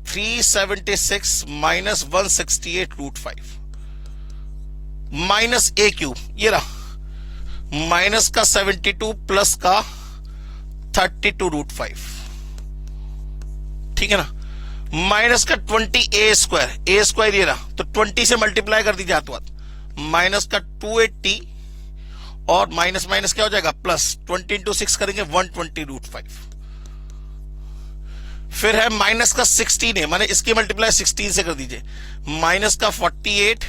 376 minus 168 root 5 minus a cube, ये रहा माइनस का 72 प्लस का 32 रूट 5, ठीक है ना, माइनस का 20 a स्क्वायर ये रहा, तो 20 से मल्टीप्लाई कर दीजिए हाथों हाथ, माइनस का 280 और माइनस माइनस क्या हो जाएगा? प्लस 20 इंटू 6 करेंगे 120 रूट 5। फिर है माइनस का 16 है, माने इसकी मल्टीप्लाई 16 से कर दीजिए, माइनस का 48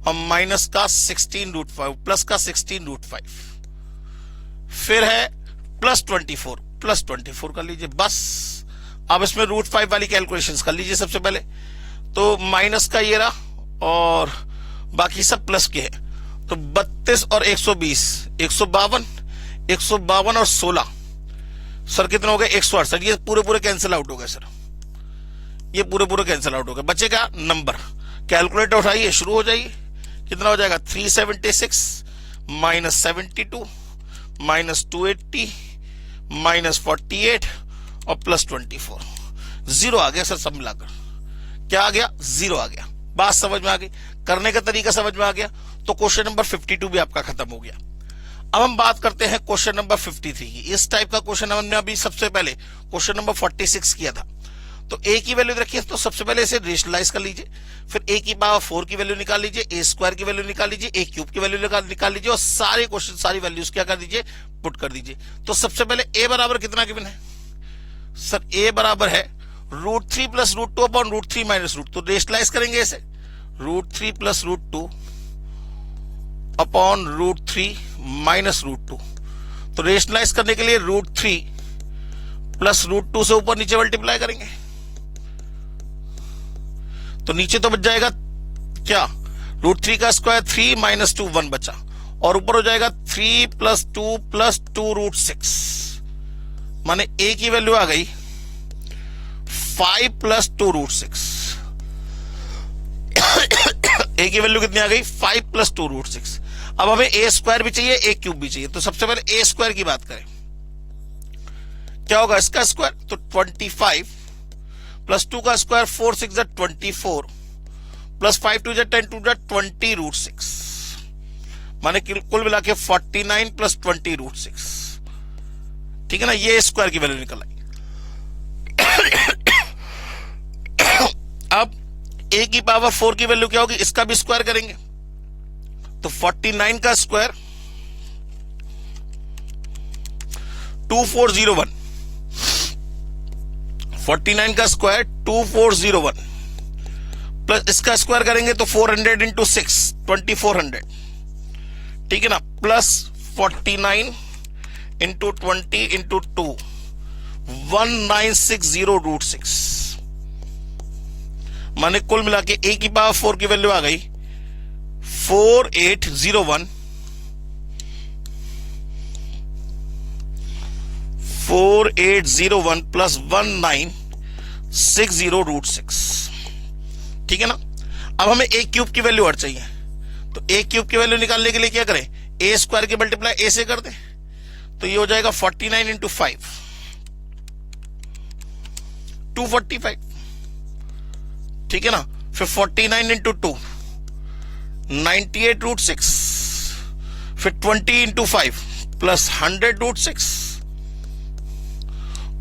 और माइनस का 16 रूट 5 प्लस का 16 रूट 5। फिर है प्लस 24 कर लीजिए बस। अब इसमें रूट 5 वाली कैलकुलेशंस कर लीजिए सबसे पहले। तो माइनस का ये रहा और बाकी सब प्लस के है, तो 32 और 120 152 और 16 सर कितना हो गया? 168। ये पूरे कैंसिल आउट हो गए सर, ये पूरे कैंसिल आउट हो गए। बचेगा नंबर, कैलकुलेटर उठाइए, शुरू हो जाइए। कितना हो जाएगा? 376 माइनस 72 माइनस 280 माइनस 48 और प्लस 24। जीरो आ गया सर, सब मिलाकर क्या आ गया? जीरो आ गया। बात समझ में आ गई, करने का तरीका समझ में आ गया। तो क्वेश्चन नंबर 52 भी आपका खत्म हो गया। अब हम बात करते हैं क्वेश्चन नंबर 53 की। इस टाइप का क्वेश्चन हमने अभी सबसे पहले क्वेश्चन नंबर 46 किया था। तो a की वैल्यू रखिए, तो सबसे पहले इसे रेशनलाइज कर लीजिए, फिर a की पावर 4 की वैल्यू निकाल लीजिए, a स्क्वायर की वैल्यू निकाल लीजिए, a क्यूब की वैल्यू निकाल लीजिए और सारे क्वेश्चन सारी वैल्यूज क्या कर दीजिए? पुट कर दीजिए। तो सबसे पहले a बराबर कितना गिवन है सर? a बराबर है √3 प्लस √2 अपॉन √3 माइनस √2। तो रेशनलाइज करेंगे इसे, √3 प्लस √2 अपॉन √3 माइनस √2। तो रेशनलाइज करने के लिए √3 प्लस √2 से ऊपर नीचे मल्टीप्लाई करेंगे, तो नीचे तो बच जाएगा क्या? रूट 3 का स्क्वायर 3 माइनस 2 1 बचा, और ऊपर हो जाएगा 3 प्लस 2 रूट 6, माने ए की वैल्यू आ गई 5 प्लस 2 रूट 6। ए की वैल्यू कितनी आ गई 5 प्लस 2 रूट 6। अब हमें ए स्क्वायर भी चाहिए, ए क्यूब भी चाहिए, तो सबसे पहले ए स्क्वायर की बात करें, क्या होगा इसका स्क्वायर, तो 25 प्लस 2 का स्क्वायर 4 6 24 प्लस 5 2 10 2 20 रूट 6, माने कुल मिला के 49 प्लस 20 रूट 6। ठीक है ना, ये स्क्वायर की वैल्यू निकल आई। अब ए की पावर 4 की वैल्यू क्या होगी, इसका भी स्क्वायर करेंगे, तो 49 का स्क्वायर 2401, 49 का स्क्वायर 2401 प्लस इसका स्क्वायर करेंगे तो 400 इंटू 6 2400, ठीक है ना, प्लस 49 इंटू 20 इंटू 2 1960 रूट 6, माने कुल मिला के ए की पावर 4 की वैल्यू आ गई 4801 प्लस 1960 रूट 6। ठीक है ना, अब हमें ए क्यूब की वैल्यू और चाहिए, तो ए क्यूब की वैल्यू निकालने के लिए क्या करें, ए स्क्वायर की मल्टीप्लाई ए से कर दें, तो ये हो जाएगा 49 इंटू 5 245, ठीक है ना, फिर 49 इंटू 2 98 रूट 6, फिर 20 इंटू 5 प्लस 100 रूट 6,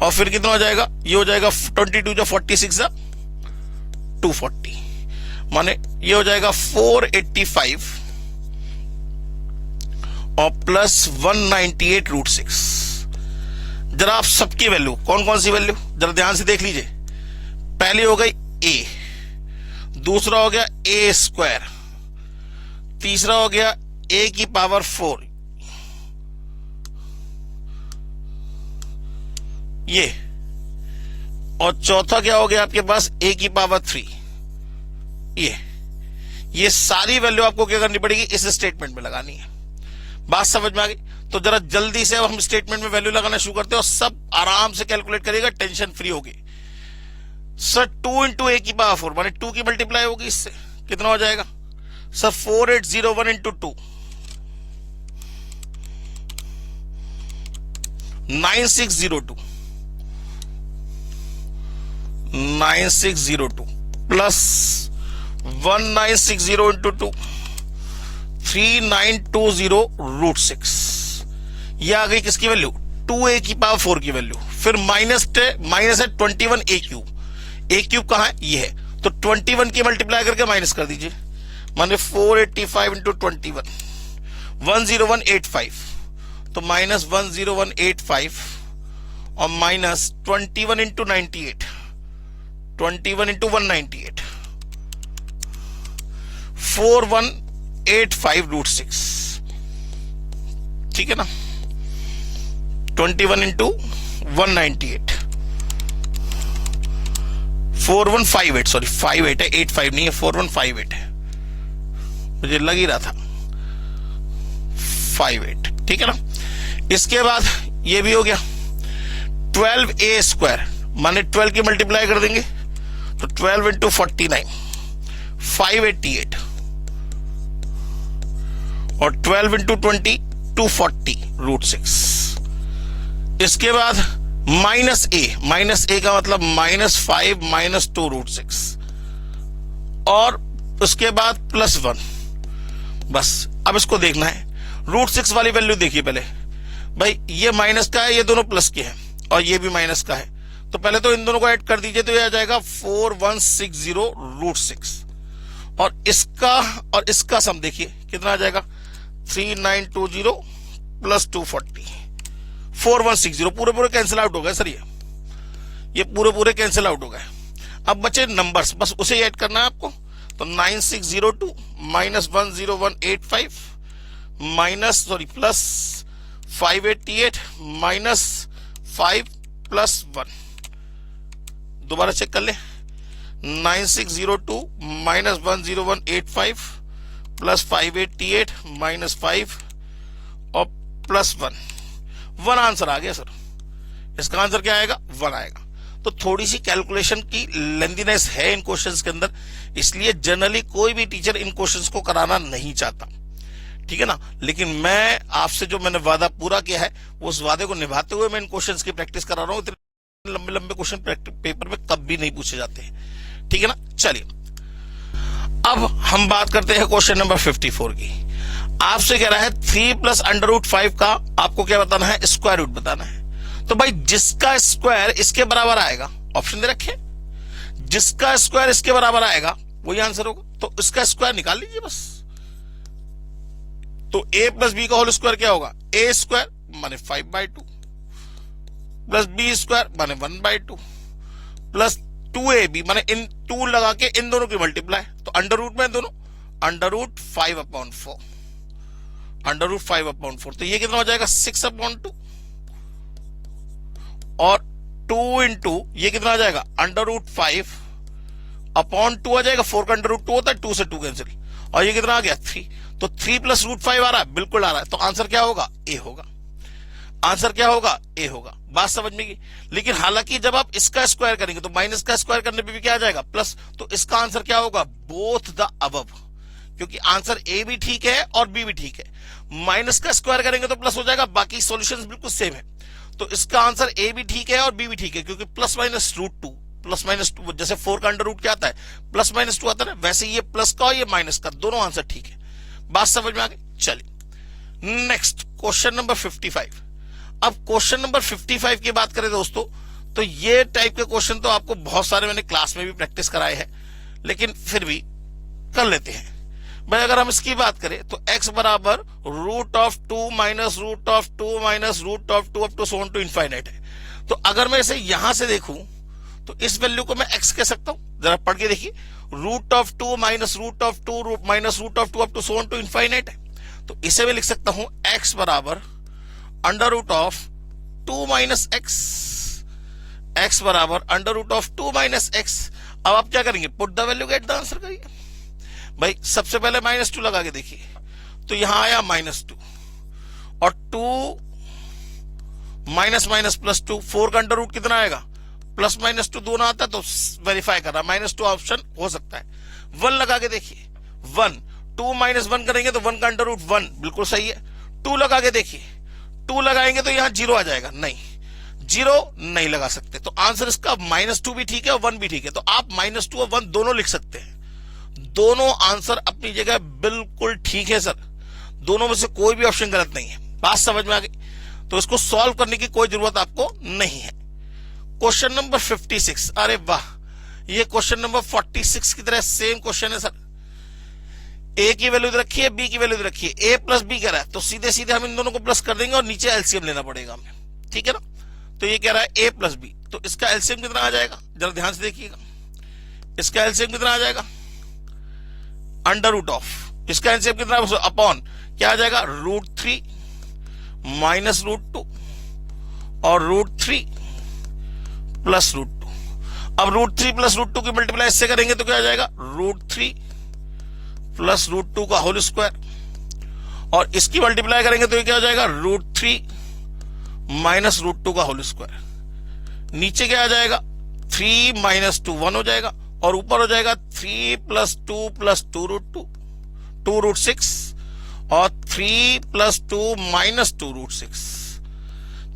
और फिर कितना हो जाएगा, ये हो जाएगा 22 जा 46 जा 240, माने ये हो जाएगा 485 और प्लस 198 रूट 6। जरा आप सबकी वैल्यू, कौन कौन सी वैल्यू जरा ध्यान से देख लीजिए। पहली हो गई ए, दूसरा हो गया ए स्क्वायर, तीसरा हो गया ए की पावर 4 ये, और चौथा क्या हो गया आपके पास ए की पावर 3 ये सारी वैल्यू आपको क्या करनी पड़ेगी, इस स्टेटमेंट में लगानी है। बात समझ में आ गई? तो जरा जल्दी से अब हम स्टेटमेंट में वैल्यू लगाना शुरू करते हैं और सब आराम से कैलकुलेट करिएगा, टेंशन फ्री होगी। सर 2 इंटू ए की पावर 4 माने 2 की मल्टीप्लाई होगी, इससे कितना हो जाएगा sir 4801 into 2 9602 plus 1960 into 2 3920 root 6। ये आ गई किसकी वैल्यू, 2a की पावर 4 की वैल्यू। फिर माइनस है 21 ए क्यूब, ए क्यूब कहां है, ये है, तो 21 की मल्टीप्लाई करके माइनस कर दीजिए, माने 485 इंटू 21 10185, तो माइनस 10185 और माइनस 21 इंटू 98 21 इंटू 198 4185 रूट 6, ठीक है ना, 21 इंटू 198 4158, सॉरी 58 है, 85 नहीं है, 4158 है, मुझे लग ही रहा था 58, ठीक है ना। इसके बाद ये भी हो गया 12a स्क्वायर, माने 12 की मल्टीप्लाई कर देंगे तो 12 इंटू 49 588 और 12 इंटू 20 240 रूट 6। इसके बाद माइनस ए का मतलब -5 -2 रूट 6, और उसके बाद +1। बस अब इसको देखना है, रूट 6 वाली वैल्यू देखिए पहले भाई, ये माइनस का है, ये दोनों प्लस के हैं, और ये भी माइनस का है, तो पहले तो इन दोनों को ऐड कर दीजिए, तो ये आ जाएगा 4160 रूट 6, और इसका सम देखिए कितना आ जाएगा 3920 प्लस 240 4160, पूरे कैंसिल आउट हो गए सर, ये पूरे कैंसिल आउट हो गए। अब बचे नंबर्स, बस उसे ऐड करना है आपको, तो 9602 माइनस 10185 प्लस 588 माइनस 5 प्लस 1, दोबारा चेक कर ले, 9602 माइनस 10185 प्लस 588 माइनस 5 और प्लस 1 आंसर आ गया सर। इसका आंसर क्या आएगा? 1 आएगा। तो थोड़ी सी कैलकुलेशन की लेंथीनेस है इन क्वेश्चंस के अंदर, इसलिए जनरली कोई भी टीचर इन क्वेश्चंस को कराना नहीं चाहता, ठीक है ना। लेकिन मैं आपसे जो मैंने वादा पूरा किया है उस वादे को निभाते हुए मैं इन क्वेश्चंस की प्रैक्टिस करा रहा हूं। इतने लंबे लंबे क्वेश्चन पेपर में कभी नहीं पूछे जाते हैं, ठीक है ना। चलिए अब हम बात करते हैं क्वेश्चन नंबर 54 की। आपसे कह रहा है 3 प्लस √5 का आपको क्या बताना है? स्क्वायर रूट बताना है। तो भाई जिसका स्क्वायर इसके बराबर आएगा, ऑप्शन दे रखे, जिसका स्क्वायर इसके बराबर आएगा वही आंसर होगा। तो इसका स्क्वायर निकाल लीजिए बस। तो a प्लस बी का होल स्क्वायर क्या होगा? a स्क्वायर माने 5/2 प्लस b स्क्वायर माने 1/2 प्लस 2ab माने इन 2 लगा के इन दोनों की मल्टीप्लाई। तो अंडर रूट में दोनों √5/4 √5/4। तो ये कितना हो जाएगा? 6/2 और 2 इंटू ये कितना आ जाएगा? √5/2 आ जाएगा। 4 का √2 होता है, 2 से 2 कैंसिल, और ये कितना आ गया? 3। तो 3 प्लस √5 आ रहा है, बिल्कुल आ रहा है। तो आंसर क्या होगा? ए होगा। आंसर क्या होगा? ए होगा। बात समझ में गई। लेकिन हालांकि जब आप इसका स्क्वायर करेंगे तो माइनस का स्क्वायर करने पे भी क्या आ जाएगा? प्लस। तो इसका आंसर क्या होगा? बोथ द अबव, क्योंकि आंसर ए भी ठीक है और बी भी ठीक है। माइनस का स्क्वायर करेंगे तो प्लस हो जाएगा, बाकी सॉल्यूशंस बिल्कुल सेम है। तो इसका आंसर ए भी ठीक है और बी भी ठीक है, क्योंकि प्लस माइनस √2 प्लस माइनस 2, जैसे 4 का अंडर रूट क्या आता है? प्लस माइनस 2 आता है ना, वैसे ये प्लस का और ये माइनस का, दोनों आंसर ठीक है। बात समझ में आ गई? चलिए नेक्स्ट क्वेश्चन नंबर 55। अब क्वेश्चन नंबर 55 की बात करें दोस्तों, तो ये टाइप के क्वेश्चन तो आपको बहुत सारे मैंने क्लास में भी प्रैक्टिस कराए हैं, लेकिन फिर भी कर लेते हैं भाई। अगर हम इसकी बात करें तो x बराबर √2 minus √2 minus √2 up to so on to infinite है। तो अगर मैं इसे यहां से देखूं तो इस वैल्यू को मैं x कह सकता हूं, जरा पढ़ के देखिए। √2 minus √2 minus √2 up to so on to infinite है। तो इसे मैं लिख सकता हूं x बराबर √2 माइनस x, x बराबर √2 माइनस x। अब आप क्या करेंगे? Put the value get the answer करिए भाई। सबसे पहले -2 लगा के देखिए, तो यहां आया -2 और 2 माइनस माइनस प्लस 2, 4 का अंडर रूट कितना आएगा? प्लस माइनस 2 दोनों आता है, तो वेरीफाई करना -2 ऑप्शन हो सकता है। 1 लगा के देखिए, 1 2 माइनस 1 करेंगे तो 1 का अंडर रूट 1 बिल्कुल सही है। 2 लगा के देखिए, 2 लगाएंगे तो यहां 0 आ जाएगा, नहीं 0 नहीं लगा सकते। तो आंसर इसका -2 भी ठीक है और 1 भी ठीक है। तो आप -2 और 1 दोनों लिख सकते हैं। दोनों आंसर अपनी जगह बिल्कुल ठीक है सर, दोनों में से कोई भी ऑप्शन गलत नहीं है। बात समझ में आ गई? तो इसको सॉल्व करने की कोई जरूरत आपको नहीं है। क्वेश्चन नंबर 56, अरे वाह, ये क्वेश्चन नंबर 46 की तरह सेम क्वेश्चन है सर। ए की वैल्यू रखी है, बी की वैल्यू रखी है, ए प्लस बी कह रहा है, तो सीधे सीधे हम इन दोनों को प्लस कर देंगे और नीचे एलसीएम लेना पड़ेगा हमें, ठीक है ना। तो ये कह रहा है ए प्लस बी, तो इसका एलसीएम कितना आ जाएगा? जरा ध्यान से देखिएगा, इसका एलसीएम कितना आ जाएगा? अंडर रूट ऑफ, इसका एलसीएम कितना अपॉन क्या आ जाएगा? √3 माइनस √2 और √3 प्लस √2। अब √3 प्लस √2 की मल्टीप्लाई इससे करेंगे तो क्या आ जाएगा? √3 प्लस √2 का होल स्क्वायर, और इसकी मल्टीप्लाई करेंगे तो ये क्या हो जाएगा? √3 माइनस √2 का होल स्क्वायर। नीचे क्या आ जाएगा? 3 माइनस 2 1 हो जाएगा, और ऊपर हो जाएगा 3 प्लस 2 प्लस 2√2 2√6 और 3 प्लस 2 माइनस 2√6।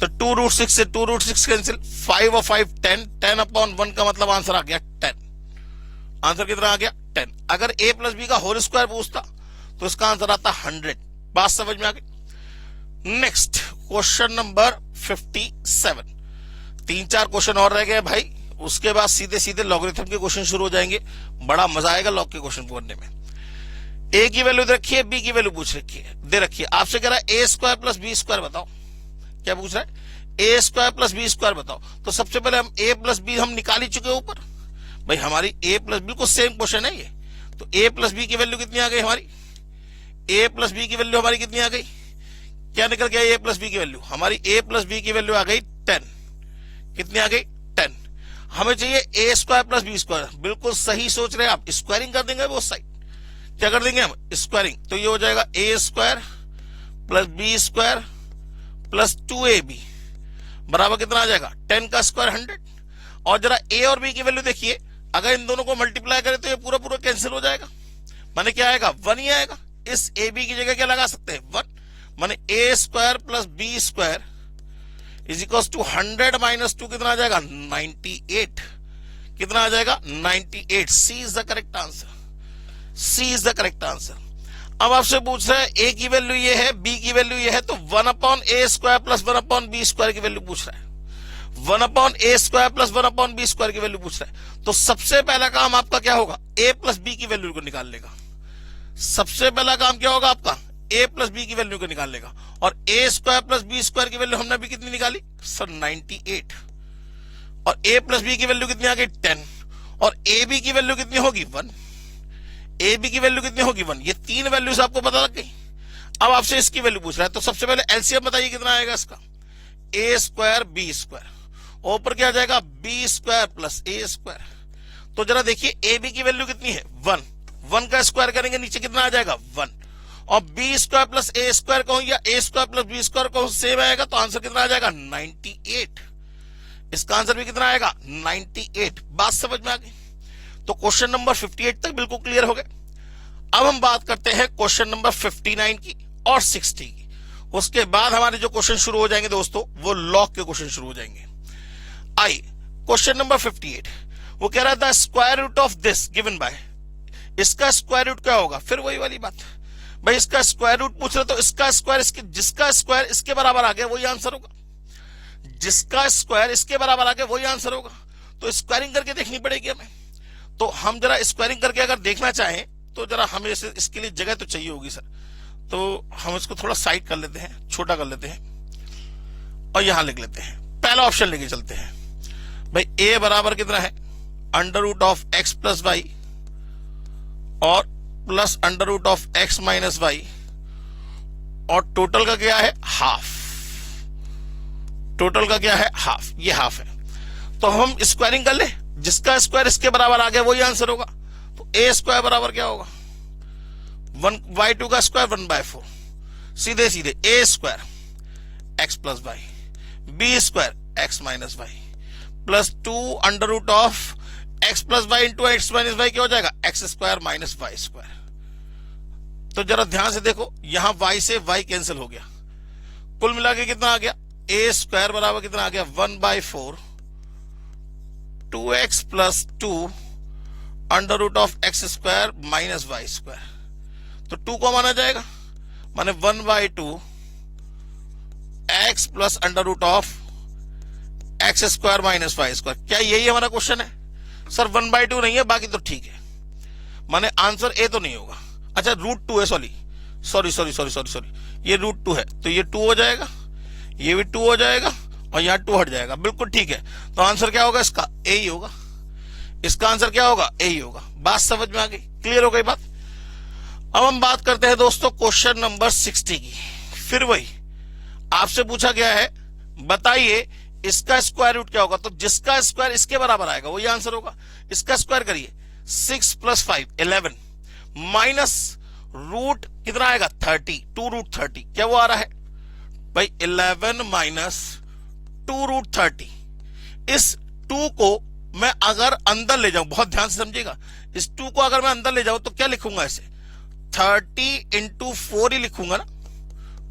तो 2√6 से 2√6 कैंसिल, 5 और 5 10, 10 अपॉन 1 का मतलब आंसर आ गया 10। आंसर कितना आ गया? 10। अगर a प्लस बी का होल स्क्वायर पूछता तो इसका आंसर आता 100। बात समझ में आ गई? Next question number 57। 3-4 क्वेश्चन और रह गए भाई, उसके बाद सीधे सीधे लॉगरिथम के क्वेश्चन शुरू हो जाएंगे। बड़ा मजा आएगा लॉग के क्वेश्चन पढ़ने में। ए की वैल्यू दे रखी है, बी की वैल्यू पूछ रखी है, दे रखी है। आपसे कह रहा है ए स्क्वायर प्लस बी स्क्वायर बताओ। क्या पूछ रहा है? ए स्क्वायर प्लस बी स्क्वायर बताओ। तो सबसे पहले हम ए प्लस बी हम निकाल ही चुके ऊपर भाई, हमारी ए प्लस, बिल्कुल सेम क्वेश्चन है ये। तो ए प्लस बी की वैल्यू कितनी आ गई हमारी? ए प्लस बी की वैल्यू हमारी कितनी आ गई? क्या निकल गया? ए प्लस बी की वैल्यू हमारी, ए प्लस बी की वैल्यू आ गई 10। कितनी आ गई? 10। हमें चाहिए ए स्क्वायर प्लस बी स्क्वायर। बिल्कुल सही सोच रहे हैं आप, स्क्वायरिंग कर देंगे वो साइड। क्या कर देंगे हम, स्क्वायरिंग, तो ये हो जाएगा A square plus B square plus 2ab बराबर कितना आ जाएगा, 10 का स्क्वायर 100। और जरा ए और बी की वैल्यू देखिए, अगर इन दोनों को मल्टीप्लाई करें तो ये पूरा पूरा कैंसिल हो जाएगा, माने क्या आएगा, 1 ही आएगा। इस ए बी की जगह क्या लगा सकते हैं, 1, माने a square plus B square is equal to 100 minus 2 कितना आ जाएगा, 98। कितना आ जाएगा, 98। C is the correct answer, C is the correct answer. अब आपसे पूछ रहा है ए की वैल्यू ये है, बी की वैल्यू ये है, तो 1/a square plus 1/b square की वैल्यू पूछ रहा है, 1/a square plus 1/b square की वैल्यू पूछ रहा है। तो सबसे पहला काम आपका क्या होगा, a प्लस बी की वैल्यू को निकाल लेगा। सबसे पहला काम क्या होगा आपका, a प्लस बी की वैल्यू को निकाल लेगा। और a square plus B square की वैल्यू हमने अभी कितनी निकाली सर, 98। और a प्लस बी की वैल्यू कितनी आ गई, 10। और a b की वैल्यू कितनी होगी, 1। ए बी की वैल्यू कितनी होगी, 1। ये तीन वैल्यूज आपको पता लग गई। अब आपसे इसकी वैल्यू पूछ रहा है, तो सबसे पहले एलसीएम बताइए कितना आएगा इसका, ए स्क्वायर बी स्क्वायर, ऊपर क्या आ जाएगा, बी स्क्वायर प्लस ए स्क्वायर। तो जरा देखिए ए बी की वैल्यू कितनी है, 1, 1 का स्क्वायर करेंगे नीचे कितना आ जाएगा, 1। और बी स्क्वायर प्लस ए स्क्वायर कहूं या ए स्क्वायर प्लस बी स्क्वायर कहूं सेम आएगा, तो आंसर कितना आ जाएगा, 98। इसका आंसर भी कितना आएगा, 98। बात समझ में आ गई। तो क्वेश्चन नंबर 58 तक बिल्कुल क्लियर हो गए। अब हम बात करते हैं क्वेश्चन नंबर 59 की और 60 की। उसके बाद हमारे जो क्वेश्चन शुरू हो जाएंगे दोस्तों, वो लॉग के क्वेश्चन शुरू हो जाएंगे। आई क्वेश्चन नंबर 58, वो कह रहा था square root of this given by, इसका स्क्वायर रूट क्या होगा, फिर वही वाली बात भाई, इसका स्क्वायर रूट पूछ रहे तो इसका स्क्वायर जिसका स्क्वायर इसके बराबर आ गया वही आंसर होगा, जिसका स्क्वायर इसके बराबर आ गया वही आंसर होगा। तो स्क्वायरिंग करके देखनी पड़ेगी हमें। तो हम जरा स्क्वायरिंग करके अगर देखना चाहें तो जरा हमें इसके लिए जगह तो चाहिए होगी सर, तो हम इसको थोड़ा साइड कर लेते हैं, छोटा कर लेते हैं और यहां लिख लेते हैं। पहला ऑप्शन लेके चलते हैं भाई, ए बराबर कितना है, under root of x plus y और plus under root of x minus y, और टोटल का क्या है, हाफ। टोटल का क्या है, हाफ, ये हाफ है। तो हम स्क्वायरिंग कर ले, जिसका स्क्वायर इसके बराबर आ गया वही आंसर होगा। तो ए स्क्वायर बराबर क्या होगा, 1/2 का स्क्वायर 1/4, सीधे सीधे a square x plus y, b square x minus y plus 2 under root of x plus y into x minus y क्या हो जाएगा, x square minus y square. तो जरा ध्यान से देखो, यहां वाई से वाई कैंसिल हो गया, कुल मिला के कितना आ गया, ए स्क्वायर बराबर कितना आ गया, 1/4 2x plus 2 under root of x square minus y square. तो 2 को माना जाएगा, माने 1/2 x plus under root of x square minus y square. क्या यही हमारा क्वेश्चन है सर, 1/2 नहीं है, बाकी तो ठीक है, माने आंसर ए तो नहीं होगा। अच्छा √2 है, सॉरी, ये √2 है, तो ये 2 हो जाएगा, ये भी 2 हो जाएगा और यहां 2 हट जाएगा, बिल्कुल ठीक है। तो आंसर क्या होगा इसका, ए ही होगा। इसका आंसर क्या होगा, ए ही होगा। बात समझ में आ गई, क्लियर हो गई बात। अब हम बात करते हैं दोस्तों क्वेश्चन नंबर 60 की। फिर वही आपसे पूछा गया है, बताइए इसका स्क्वायर रूट क्या होगा। तो जिसका स्क्वायर इसके बराबर आएगा वही आंसर होगा। इसका स्क्वायर करिए, 6 + 5 11 माइनस रूट कितना आएगा, 30, 2√30। क्या वो आ रहा है भाई, 11 माइनस 2√30। इस 2 को मैं अगर अंदर ले जाऊं, बहुत ध्यान से समझिएगा, इस 2 को अगर मैं अंदर ले जाऊं तो क्या लिखूंगा इसे, 30 × 4 ही लिखूंगा ना,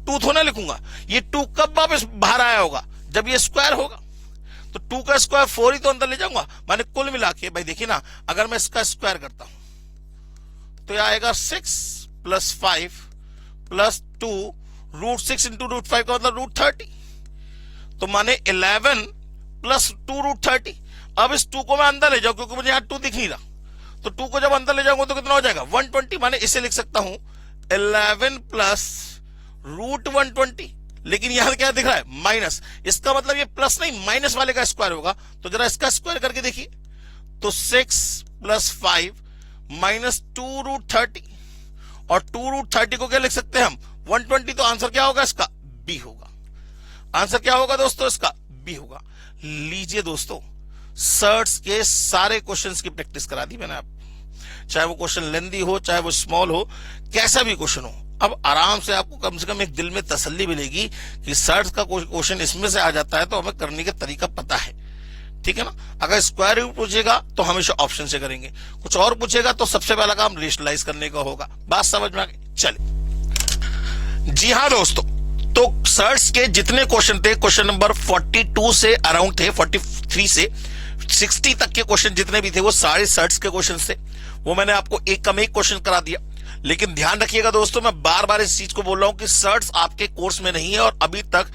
2 थोड़ा लिखूंगा। ये 2 कब वापस बाहर आया होगा, जब ये स्क्वायर होगा। तो 2 का स्क्वायर 4 ही तो अंदर ले जाऊंगा। माने कुल मिला के भाई देखिए ना, अगर मैं इसका स्क्वायर करता हूं तो यह आएगा 6 + 5 + 2 √6 × √5 का मतलब √30। तो माने 11 + 2√30। अब इस 2 को मैं अंदर ले जाऊं, क्योंकि मुझे यहां 2 दिख नहीं रहा, तो 2 को जब अंदर ले जाऊंगा तो कितना हो जाएगा, 120। माने इसे लिख सकता हूं 11 + √120। लेकिन यहां क्या दिख रहा है, माइनस। इसका मतलब ये प्लस नहीं, माइनस वाले का स्क्वायर होगा। तो जरा इसका स्क्वायर करके देखिए, तो 6 + 5 - 2√30, और 2√30 को क्या लिख सकते हैं हम, 120। तो आंसर क्या होगा इसका, बी होगा। आंसर क्या होगा दोस्तों इसका, बी होगा। लीजिए दोस्तों, सर्ट्स के सारे क्वेश्चंस की प्रैक्टिस करा दी मैंने आप। चाहे वो क्वेश्चन लेंदी हो, चाहे वो स्मॉल हो, कैसा भी क्वेश्चन हो, अब आराम से आपको कम से कम एक दिल में तसल्ली मिलेगी कि सर्च का क्वेश्चन इसमें से आ जाता है तो हमें करने का तरीका पता है, ठीक है ना। अगर स्क्वायर रूट पूछेगा तो हमेशा ऑप्शन से करेंगे, कुछ और पूछेगा तो सबसे पहला काम रेशनलाइज करने का होगा। बात समझ में आ गई? चलिए जी हाँ दोस्तों, तो सर्च के जितने क्वेश्चन थे, क्वेश्चन नंबर 42 से अराउंड थे, 43 से 60 तक के क्वेश्चन जितने भी थे वो सारे सर्च के क्वेश्चन थे। वो मैंने आपको एक कम एक क्वेश्चन करा दिया। लेकिन ध्यान रखिएगा दोस्तों, मैं बार बार इस चीज को बोल रहा हूं कि सर्च आपके कोर्स में नहीं है, और अभी तक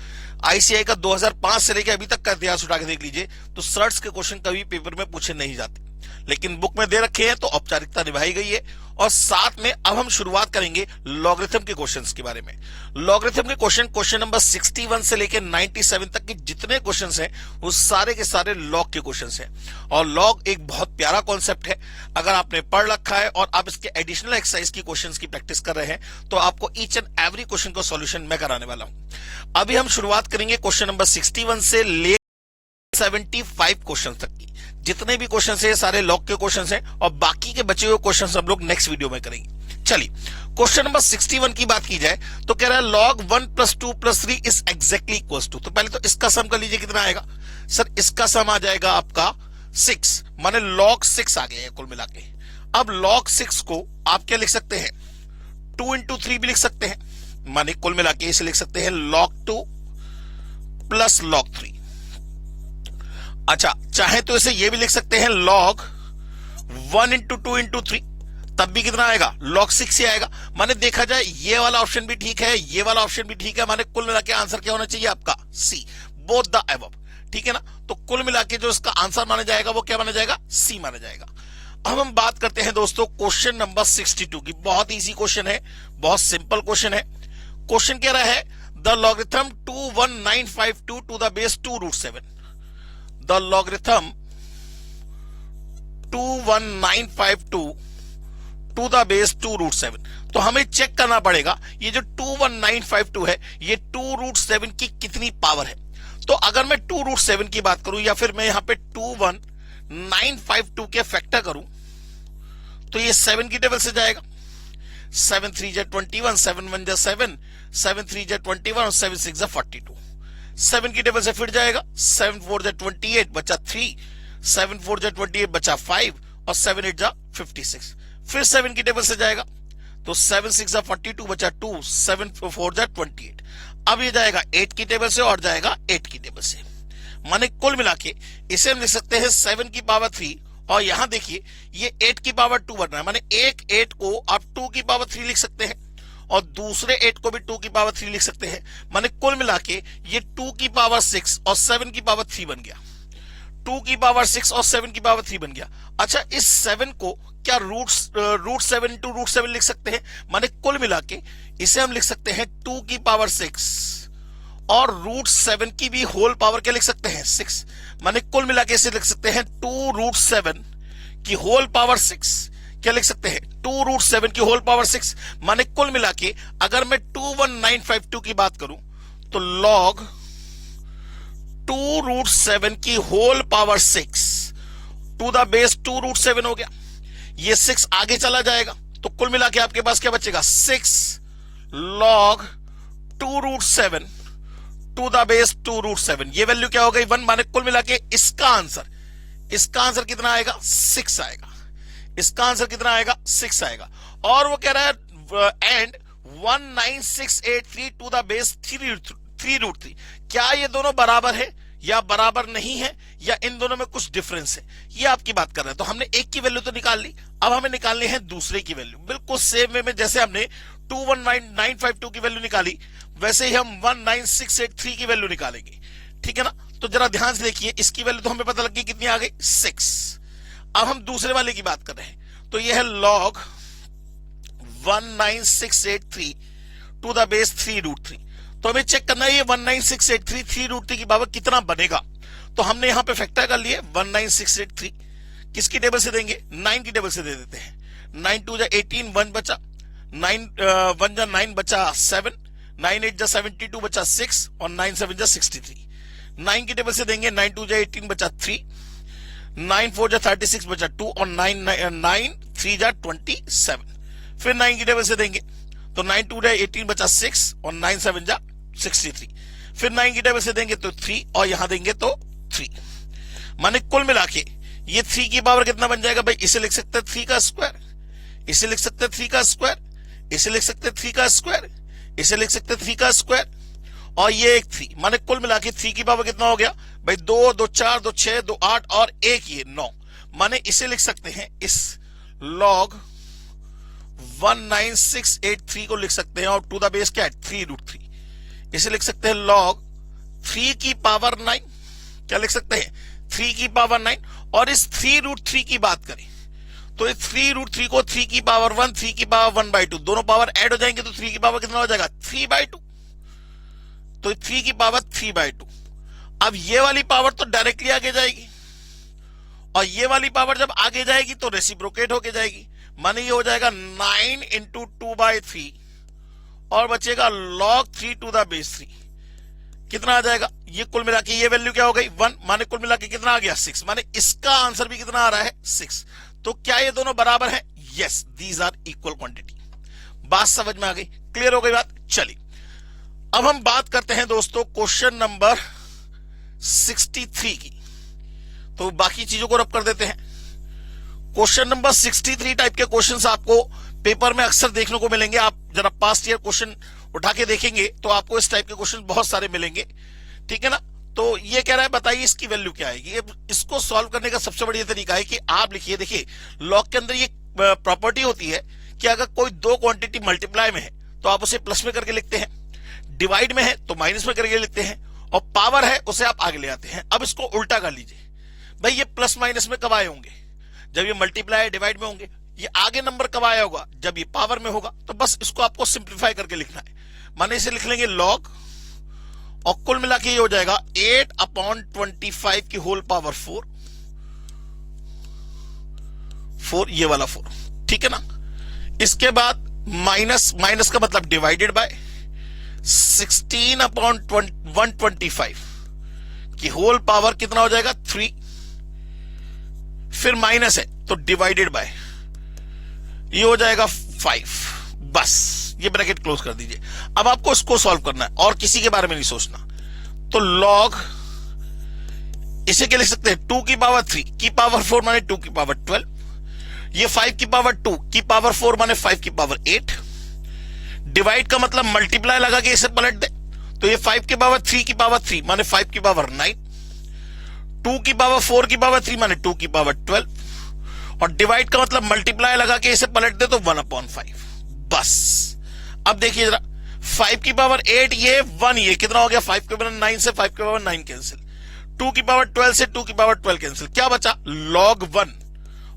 आईसीआई का 2005 से लेकर अभी तक का इतिहास उठा के देख लीजिए तो सर्च के क्वेश्चन कभी पेपर में पूछे नहीं जाते, लेकिन बुक में दे रखे हैं तो औपचारिकता निभाई गई है। और साथ में अब हम शुरुआत करेंगे लॉगरिथम के क्वेश्चंस के बारे में। लॉगरिथम के क्वेश्चन नंबर 61 से लेकर 97 तक के जितने क्वेश्चंस हैं वो सारे के सारे लॉग के क्वेश्चंस हैं। और लॉग एक बहुत प्यारा कॉन्सेप्ट है, अगर आपने पढ़ रखा है और आप इसके एडिशनल एक्सरसाइज की क्वेश्चंस की प्रैक्टिस कर रहे हैं तो आपको ईच एंड एवरी क्वेश्चन का सॉल्यूशन मैं कराने वाला हूं। अभी हम शुरुआत करेंगे क्वेश्चन नंबर 61 से ले 75 क्वेश्चन तक की। जितने भी क्वेश्चन है सारे लॉग के क्वेश्चन हैं, और बाकी के बचे हुए क्वेश्चन हम लोग नेक्स्ट वीडियो में करेंगे। चलिए क्वेश्चन नंबर 61 की बात की जाए तो कह रहा है log 1 + 2 + 3 is exactly equal to. तो पहले तो इसका सम कर लीजिए, कितना आएगा सर? इसका सम आ जाएगा आपका 6, माने log 6 आ गया है कुल मिला के। अब log 6 को आप क्या लिख सकते हैं? 2 × 3 भी लिख सकते हैं, माने कुल मिला के इसे लिख सकते हैं log 2 + log 3। अच्छा, चाहे तो इसे ये भी लिख सकते हैं log 1 × 2 × 3, तब भी कितना आएगा? log 6 ही आएगा। माने देखा जाए ये वाला ऑप्शन भी ठीक है, ये वाला ऑप्शन भी ठीक है, माने कुल मिला के आंसर क्या होना चाहिए आपका? सी, बोथ द अबव, ठीक है ना। तो कुल मिला के जो इसका आंसर माना जाएगा वो क्या माना जाएगा? सी माना जाएगा। अब हम बात करते हैं दोस्तों क्वेश्चन नंबर 62 की। बहुत इजी क्वेश्चन है, बहुत सिंपल क्वेश्चन है। क्वेश्चन कह रहा है the logarithm 21952 to the base 2√7। The logarithm 21952 to the base 2√7। तो हमें चेक करना पड़ेगा ये जो 21952 है ये 2√7 की कितनी पावर है। तो अगर मैं 2√7 की बात करूं या फिर मैं यहां पे 21952 के फैक्टर करूं तो ये 7 की टेबल से जाएगा। 7 3 जा 21, 7 1 जा 7, 7 3 जा 21 और 7 6 जा 42। 7 की टेबल से फिर जाएगा, 7 4 जा 28 बचा 3, 7 4 जा 28 बचा 5 और 7 8 जा 56। फिर 7 की टेबल से जाएगा तो 7 6 जा 42 बचा 2, 7 4 जा 28। अब ये जाएगा 8 की टेबल से और जाएगा 8 की टेबल से, माने कुल मिला के इसे हम लिख सकते हैं 7 की पावर 3। और यहां देखिए ये 8 की पावर 2 बन रहा है, माने एक 8 को आप 2 की पावर 3 लिख सकते हैं और दूसरे 8 को भी 2 की पावर 3 लिख सकते हैं, माने कुल मिला के ये 2 की पावर 6 और 7 की पावर 3 बन गया। 2 की पावर 6 और 7 की पावर 3 बन गया। अच्छा, इस 7 को क्या रूट 7 × √7 लिख सकते हैं, माने कुल मिला के इसे हम लिख सकते हैं 2 की पावर 6 और √7 की भी होल पावर क्या लिख सकते हैं? 6, माने कुल मिला के इसे लिख सकते हैं 2√7 की होल पावर 6। क्या लिख सकते हैं? 2√7 की होल पावर 6, माने कुल मिला के अगर मैं 21952 की बात करूं तो log 2√7 की whole power 6 to the base 2√7 हो गया। ये 6 आगे चला जाएगा तो कुल मिला के आपके पास क्या बचेगा? 6 log 2√7 टू द बेस 2√7। ये वैल्यू क्या हो गई? 1, माने कुल मिला के इसका आंसर कितना आएगा? 6 आएगा। इसका आंसर कितना आएगा? 6 आएगा। और वो कह रहा है एंड 19683 टू द बेस 3√3। क्या ये दोनों बराबर है या बराबर नहीं है या इन दोनों में कुछ डिफरेंस है, ये आपकी बात कर रहे हैं। तो हमने एक की वैल्यू तो निकाल ली, अब हमें निकालनी है दूसरे की वैल्यू। बिल्कुल सेम वे में जैसे हमने 21952 की वैल्यू निकाली वैसे ही हम 19683 की वैल्यू निकालेंगे, ठीक है ना। तो जरा ध्यान से देखिए, इसकी वैल्यू तो हमें पता लग गई कितनी आ गई? 6। अब हम दूसरे वाले की बात कर रहे हैं तो यह है log 19683 टू द बेस 3√3। तो हमें चेक करना है ये 19683 3√3 की पावर कितना बनेगा। तो हमने यहां पे फैक्टर कर लिए 19683 किसकी टेबल से देंगे? 9 की टेबल से दे देते हैं। 9 2 जा 18, 1 बचा 9, 1 जा 9 बचा 7, 9 8 जा 72 बचा 6 और 9 7 जा 63। 9 की टेबल से देंगे 9 2 जा 18 बचा 3, 9 4 जा 36 बचा 2 और 9 3 जा 27, फिर 9 की टेबल से देंगे तो 9 2 जा 18 बचा 6 और 9 7 जा 63, फिर 9 की टेबल से देंगे तो 3 और यहां देंगे तो 3। माने कुल मिला के ये 3 की पावर कितना बन जाएगा भाई, इसे लिख सकते हैं 3 का स्क्वायर, इसे लिख सकते हैं 3 का स्क्वायर, इसे लिख सकते हैं 3 का स्क्वायर, इसे लिख सकते हैं 3 का स्क्वायर और ये एक 3। माने कुल मिला के 3 की पावर कितना हो गया भाई, 2 2 4 2 6 2 8 और एक ये 9। माने इसे लिख सकते हैं, इस log 19683 को लिख सकते हैं और टू द बेस क्या है 3√3। इसे लिख सकते हैं log 3 की पावर 9, क्या लिख सकते हैं 3 की पावर 9। और इस 3√3 की बात करें तो इस 3√3 को 3 की पावर 1 3 की पावर 1/2 दोनों पावर ऐड हो जाएंगे तो 3 की पावर कितना हो जाएगा 3/2, तो 3 की पावर 3/2। अब ये वाली पावर तो डायरेक्टली आगे जाएगी और ये वाली पावर जब आगे जाएगी तो रेसिप्रोकेट होके जाएगी। माने ये हो जाएगा 9 इंटू 2/3 और बचेगा log 3 टू द बेस 3। कितना आ जाएगा, ये कुल मिला के ये वैल्यू क्या हो गई 1। माने कुल मिला के कितना आ गया 6। माने इसका आंसर भी कितना आ रहा है 6। तो क्या ये दोनों बराबर है, yes these are equal quantity. बात समझ में आ गई, क्लियर हो गई बात। चलिए अब हम बात करते हैं दोस्तों क्वेश्चन नंबर 63 की, तो बाकी चीजों को रब कर देते हैं। क्वेश्चन नंबर 63 टाइप के क्वेश्चंस आपको पेपर में अक्सर देखने को मिलेंगे। आप जरा पास्ट ईयर क्वेश्चन उठा के देखेंगे तो आपको इस टाइप के क्वेश्चन बहुत सारे मिलेंगे, ठीक है ना। तो ये कह रहा है बताइए इसकी वैल्यू क्या आएगी। इसको सॉल्व करने का सबसे बढ़िया तरीका है कि आप लिखिए, देखिए लॉग के अंदर ये प्रॉपर्टी होती है कि अगर कोई दो क्वांटिटी मल्टीप्लाई में है तो आप उसे प्लस में करके लिखते हैं, डिवाइड में है तो माइनस में करके लिखते हैं, और पावर है उसे आप आगे ले आते हैं। अब इसको उल्टा कर लीजिए भाई, ये प्लस माइनस में कब आए होंगे, जब ये मल्टीप्लाई डिवाइड में होंगे। ये आगे नंबर कब आया होगा, जब ये पावर में होगा। तो बस इसको आपको सिंप्लीफाई करके लिखना है। माने इसे लिख लेंगे लॉग और कुल मिला के ये हो जाएगा 8/25 की होल पावर 4 ये वाला 4, ठीक है ना। इसके बाद माइनस, माइनस का मतलब डिवाइडेड बाय 16/125 की होल पावर कितना हो जाएगा 3, फिर माइनस है तो डिवाइडेड बाय ये हो जाएगा 5। बस ये ब्रैकेट क्लोज कर दीजिए। अब आपको इसको सॉल्व करना है और किसी के बारे में नहीं सोचना। तो लॉग इसे क्या लिख सकते हैं 2 की पावर 3 की पावर 4 माने 2 की पावर 12, ये 5 की पावर 2 की पावर 4 माने 5 की पावर 8, डिवाइड का मतलब मल्टीप्लाई लगा के इसे पलट दे तो ये 5 की पावर 3 की पावर 3 माने 5 की पावर 9, 2 की पावर 4 की पावर 3 माने 2 की पावर 12, और डिवाइड का मतलब मल्टीप्लाई लगा के इसे पलट दे तो 1/5। बस अब देखिए जरा 5 की पावर 8 ये 1, ये कितना हो गया 5 के पावर 9 से 5 के पावर 9 कैंसिल, 2 की पावर 12 से 2 की पावर 12 कैंसिल, क्या बचा log 1।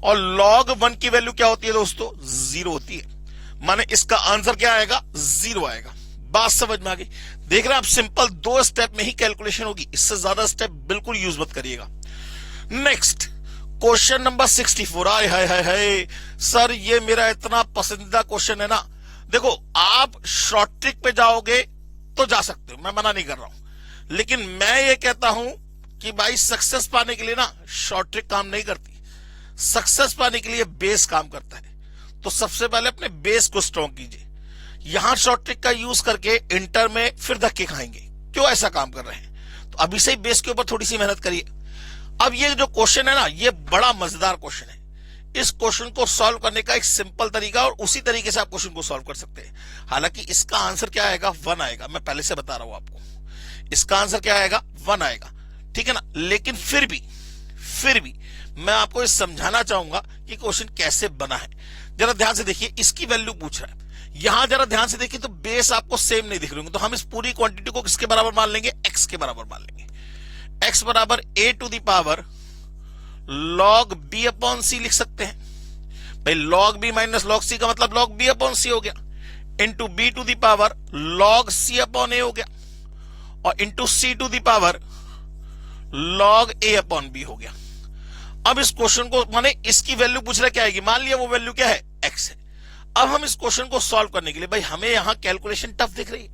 और log 1 की वैल्यू क्या होती है दोस्तों 0 होती है। माने इसका आंसर क्या आएगा 0 आएगा। बात समझ में आ गई। देख रहे हैं आप, सिंपल 2 स्टेप में ही कैलकुलेशन होगी, इससे ज्यादा स्टेप बिल्कुल यूज मत करिएगा। Next question number 64। आए हाय हाय हाय सर, ये मेरा इतना पसंदीदा क्वेश्चन है ना। देखो आप शॉर्ट ट्रिक पे जाओगे तो जा सकते हो, मैं मना नहीं कर रहा हूं, लेकिन मैं ये कहता हूं कि भाई सक्सेस पाने के लिए ना शॉर्ट ट्रिक काम नहीं करती, सक्सेस पाने के लिए बेस काम करता है। तो सबसे पहले अपने बेस को स्ट्रॉन्ग कीजिए। यहां शॉर्ट ट्रिक का यूज करके इंटर में फिर धक्के खाएंगे, क्यों ऐसा काम कर रहे हैं। तो अभी से ही बेस के ऊपर थोड़ी सी मेहनत करिए। अब ये जो क्वेश्चन है ना, ये बड़ा मजेदार क्वेश्चन है। इस क्वेश्चन को सॉल्व करने का एक सिंपल तरीका, और उसी तरीके से आप क्वेश्चन को सॉल्व कर सकते हैं। हालांकि इसका आंसर क्या आएगा 1 आएगा, मैं पहले से बता रहा हूं आपको, इसका आंसर क्या आएगा 1 आएगा, ठीक है ना। लेकिन फिर भी मैं आपको ये समझाना चाहूंगा कि क्वेश्चन कैसे बना है। जरा ध्यान से देखिए, इसकी वैल्यू पूछ रहा है। यहां जरा ध्यान से देखिए तो बेस आपको सेम नहीं दिख रहे होंगे, तो हम इस पूरी क्वांटिटी को किसके बराबर मान लेंगे, x के बराबर मान लेंगे। x बराबर a to the power log b upon c लिख सकते हैं भाई। log b minus log c का मतलब log b अपॉन c हो गया, into b to the power log c upon a हो गया, और into c to the power log a upon b हो गया। अब इस क्वेश्चन को, माने इसकी वैल्यू पूछ रहा क्या आएगी, मान लिया वो वैल्यू क्या है x है। अब हम इस क्वेश्चन को सॉल्व करने के लिए, भाई हमें यहां कैलकुलेशन टफ दिख रही है,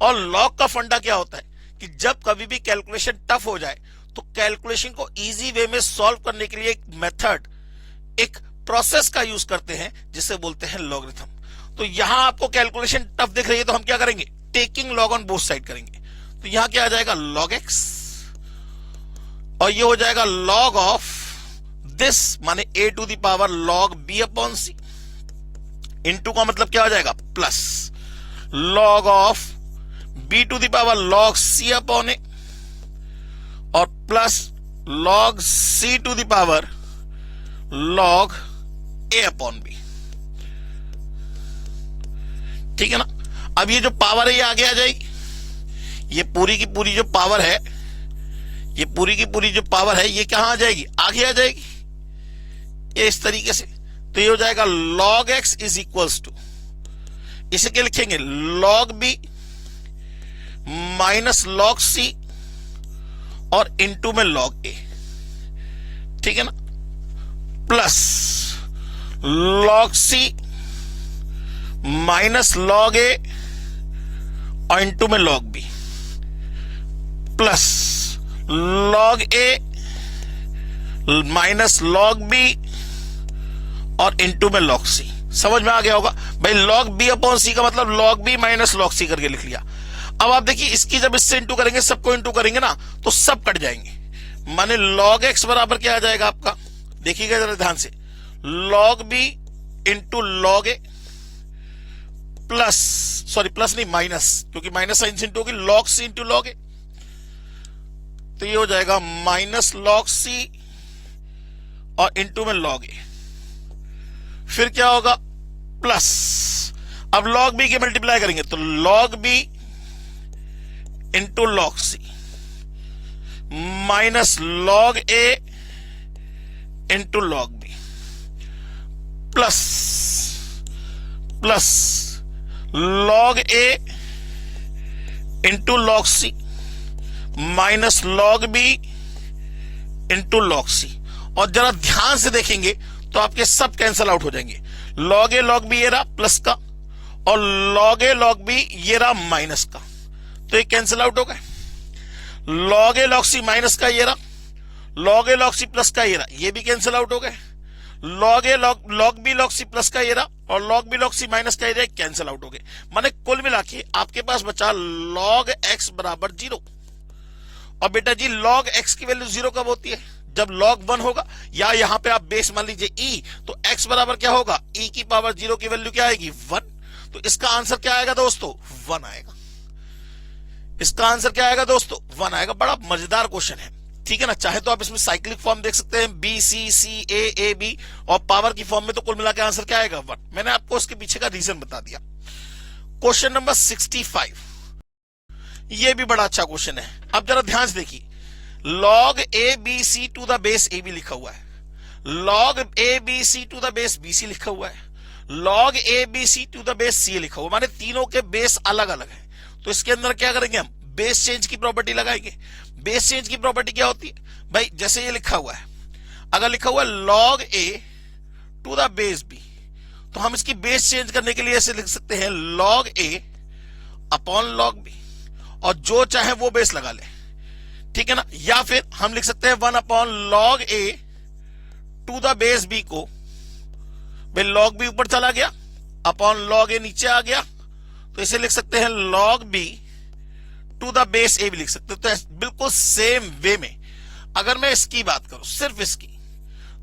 और लॉग का फंडा क्या होता है कि जब कभी भी कैलकुलेशन टफ हो जाए तो कैलकुलेशन को इजी वे में सॉल्व करने के लिए एक मेथड, एक प्रोसेस का यूज करते हैं जिसे बोलते हैं लॉगरिथम। तो यहां आपको कैलकुलेशन टफ दिख रही है तो हम क्या करेंगे, taking log on both side करेंगे। तो यहां क्या आ जाएगा, लॉग एक्स, और ये हो जाएगा लॉग ऑफ दिस माने a to the power log b upon c, into का मतलब क्या हो जाएगा, plus log of b to the power log c upon a, और plus log c to the power log a upon b। ठीक है ना। अब ये जो पावर है ये आगे आ जाएगी, ये पूरी की पूरी जो पावर है, ये पूरी की पूरी जो पावर है ये कहां आ जाएगी, आगे आ जाएगी, ये इस तरीके से। तो ये हो जाएगा log x is equals to, इसे क्या लिखेंगे, log b minus log c और इनटू में log a। ठीक है ना, plus log c minus log a और इनटू में log b, plus log a minus log b और इनटू में log c। समझ में आ गया होगा भाई, log b अपॉन c का मतलब log b minus log c करके लिख लिया। अब आप देखिए इसकी जब इससे इंटू करेंगे, सबको इंटू करेंगे ना तो सब कट जाएंगे, माने log x बराबर क्या आ जाएगा आपका, देखिएगा जरा ध्यान से, log b into log a plus, sorry plus नहीं माइनस, क्योंकि माइनस साइन से इंटू होगी, log c into log a। तो ये हो जाएगा माइनस log c और इनटू में log a, फिर क्या होगा, प्लस, अब log b के मल्टीप्लाई करेंगे तो log b into log c minus log a into log b, plus plus log a into log c minus log b into log c। और जरा ध्यान से देखेंगे तो आपके सब कैंसल आउट हो जाएंगे, log a log b ये रहा प्लस का, और log a log b ये रहा माइनस का, तो ये कैंसल आउट हो गए। log a log c minus का ये रहा, log a log c plus का ये रहा, ये भी कैंसल आउट हो गए। log a log b log c plus का ये रहा, और log b log c minus का ये रहा, कैंसल आउट हो गए। माने कुल मिला के आपके पास बचा log x बराबर 0। और बेटा जी log x की वैल्यू 0 कब होती है, जब log 1 होगा, या यहां पे आप बेस मान लीजिए e, तो x बराबर क्या होगा, e की पावर 0 की वैल्यू क्या आएगी, 1। तो इसका आंसर क्या आएगा दोस्तों, 1 आएगा। इसका आंसर क्या आएगा दोस्तों, 1 आएगा। बड़ा मजेदार क्वेश्चन है, ठीक है ना। चाहे तो आप इसमें साइक्लिक फॉर्म देख सकते हैं, b c c a b, और पावर की फॉर्म में तो कुल मिला के आंसर क्या आएगा, 1। मैंने आपको उसके पीछे का रीजन बता दिया। क्वेश्चन नंबर 65, ये भी बड़ा अच्छा क्वेश्चन है। अब जरा ध्यान से देखिए, log a b c to the base a b लिखा हुआ है, log a b c to the base b c लिखा हुआ है, log a b c to the base c लिखा हुआ, माने तीनों के बेस अलग अलग है। तो इसके अंदर क्या करेंगे हम, बेस चेंज की प्रॉपर्टी लगाएंगे। बेस चेंज की प्रॉपर्टी क्या होती है भाई, जैसे ये लिखा हुआ है, अगर लिखा हुआ है log a to the base b, तो हम इसकी बेस चेंज करने के लिए ऐसे लिख सकते हैं log a upon log b, और जो चाहे वो बेस लगा ले, ठीक है ना। या फिर हम लिख सकते हैं 1 upon log a to the base b को, भाई log b ऊपर चला गया, अपॉन log a नीचे आ गया, तो इसे लिख सकते हैं log b to the base a भी लिख सकते हैं। तो बिल्कुल सेम वे में अगर मैं इसकी बात करूं, सिर्फ इसकी,